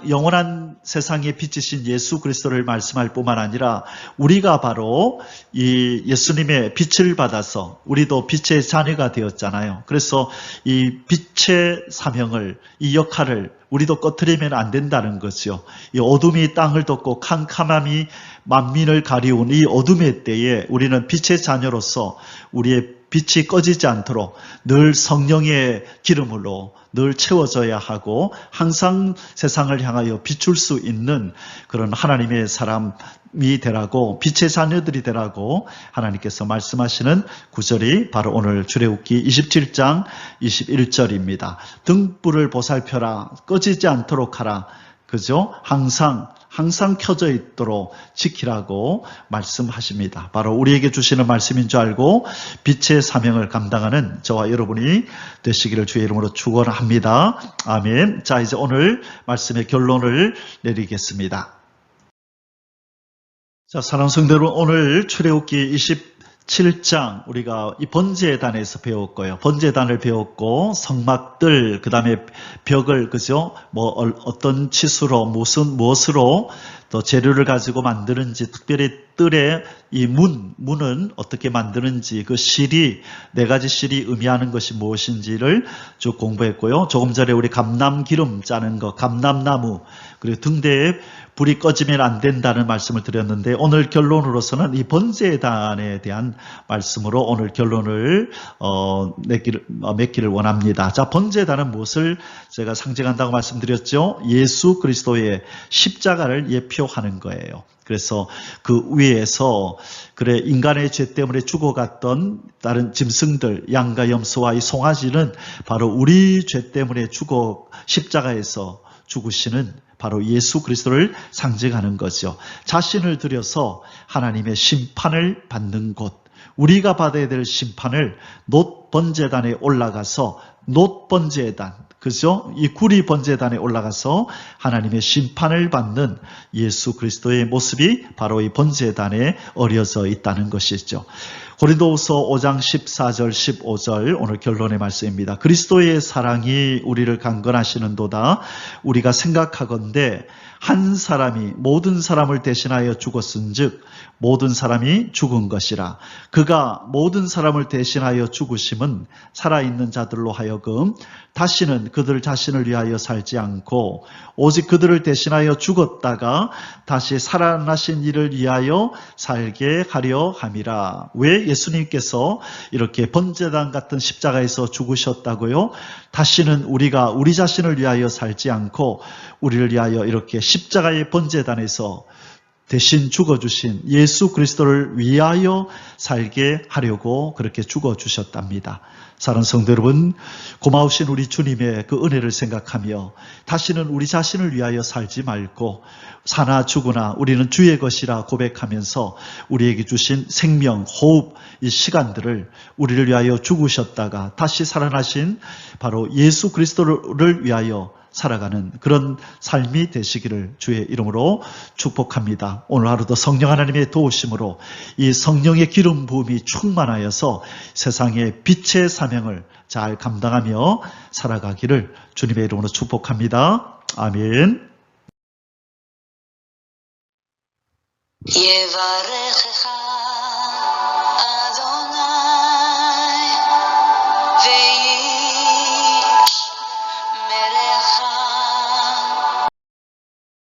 영원한 세상의 빛이신 예수 그리스도를 말씀할 뿐만 아니라 우리가 바로 이 예수님의 빛을 받아서 우리도 빛의 자녀가 되었잖아요. 그래서 이 빛의 사명을, 이 역할을 우리도 꺼트리면 안 된다는 거죠. 이 어둠이 땅을 덮고 캄캄함이 만민을 가리운 이 어둠의 때에 우리는 빛의 자녀로서 우리의 빛이 꺼지지 않도록 늘 성령의 기름으로 늘 채워져야 하고 항상 세상을 향하여 비출 수 있는 그런 하나님의 사람이 되라고, 빛의 자녀들이 되라고 하나님께서 말씀하시는 구절이 바로 오늘 출애굽기 27장 21절입니다. 등불을 보살펴라, 꺼지지 않도록 하라. 그죠? 항상 켜져 있도록 지키라고 말씀하십니다. 바로 우리에게 주시는 말씀인 줄 알고 빛의 사명을 감당하는 저와 여러분이 되시기를 주의 이름으로 축원합니다. 아멘. 자, 이제 오늘 말씀의 결론을 내리겠습니다. 자, 사랑하는 성도 여러분, 오늘 출애굽기 7장 우리가 이 번제단에서 배웠고요. 번제단을 배웠고 성막들 그다음에 벽을 그죠? 뭐 어떤 치수로 무엇으로 또 재료를 가지고 만드는지 특별히 뜰의 이 문은 어떻게 만드는지 그 실이 네 가지 실이 의미하는 것이 무엇인지를 쭉 공부했고요. 조금 전에 우리 감람기름 짜는 거, 감람나무 그리고 등대에 불이 꺼지면 안 된다는 말씀을 드렸는데 오늘 결론으로서는 이 번제단에 대한 말씀으로 오늘 결론을 맺기를 원합니다. 자, 번제단은 무엇을 제가 상징한다고 말씀드렸죠? 예수 그리스도의 십자가를 예표하는 거예요. 그래서 그 위에서 그래 인간의 죄 때문에 죽어갔던 다른 짐승들 양과 염소와 이 송아지는 바로 우리 죄 때문에 십자가에서 죽으시는 바로 예수 그리스도를 상징하는 거죠. 자신을 들여서 하나님의 심판을 받는 곳, 우리가 받아야 될 심판을 놋 번제단에 올라가서 놋 번제단, 그죠? 이 구리 번제단에 올라가서 하나님의 심판을 받는 예수 그리스도의 모습이 바로 이 번제단에 어려져 있다는 것이죠. 고린도후서 5장 14절 15절 오늘 결론의 말씀입니다. 그리스도의 사랑이 우리를 강건하시는도다. 우리가 생각하건대 한 사람이 모든 사람을 대신하여 죽었은즉 모든 사람이 죽은 것이라. 그가 모든 사람을 대신하여 죽으심은 살아있는 자들로 하여금 다시는 그들 자신을 위하여 살지 않고 오직 그들을 대신하여 죽었다가 다시 살아나신 이를 위하여 살게 하려 함이라. 왜 예수님께서 이렇게 번제단 같은 십자가에서 죽으셨다고요? 다시는 우리가 우리 자신을 위하여 살지 않고 우리를 위하여 이렇게 십자가의 번제단에서 대신 죽어주신 예수 그리스도를 위하여 살게 하려고 그렇게 죽어주셨답니다. 사랑하는 성도 여러분, 고마우신 우리 주님의 그 은혜를 생각하며 다시는 우리 자신을 위하여 살지 말고 사나 죽으나 우리는 주의 것이라 고백하면서 우리에게 주신 생명, 호흡, 이 시간들을 우리를 위하여 죽으셨다가 다시 살아나신 바로 예수 그리스도를 위하여 살아가는 그런 삶이 되시기를 주의 이름으로 축복합니다. 오늘 하루도 성령 하나님의 도우심으로 이 성령의 기름 부음이 충만하여서 세상의 빛의 사명을 잘 감당하며 살아가기를 주님의 이름으로 축복합니다. 아멘. יברכך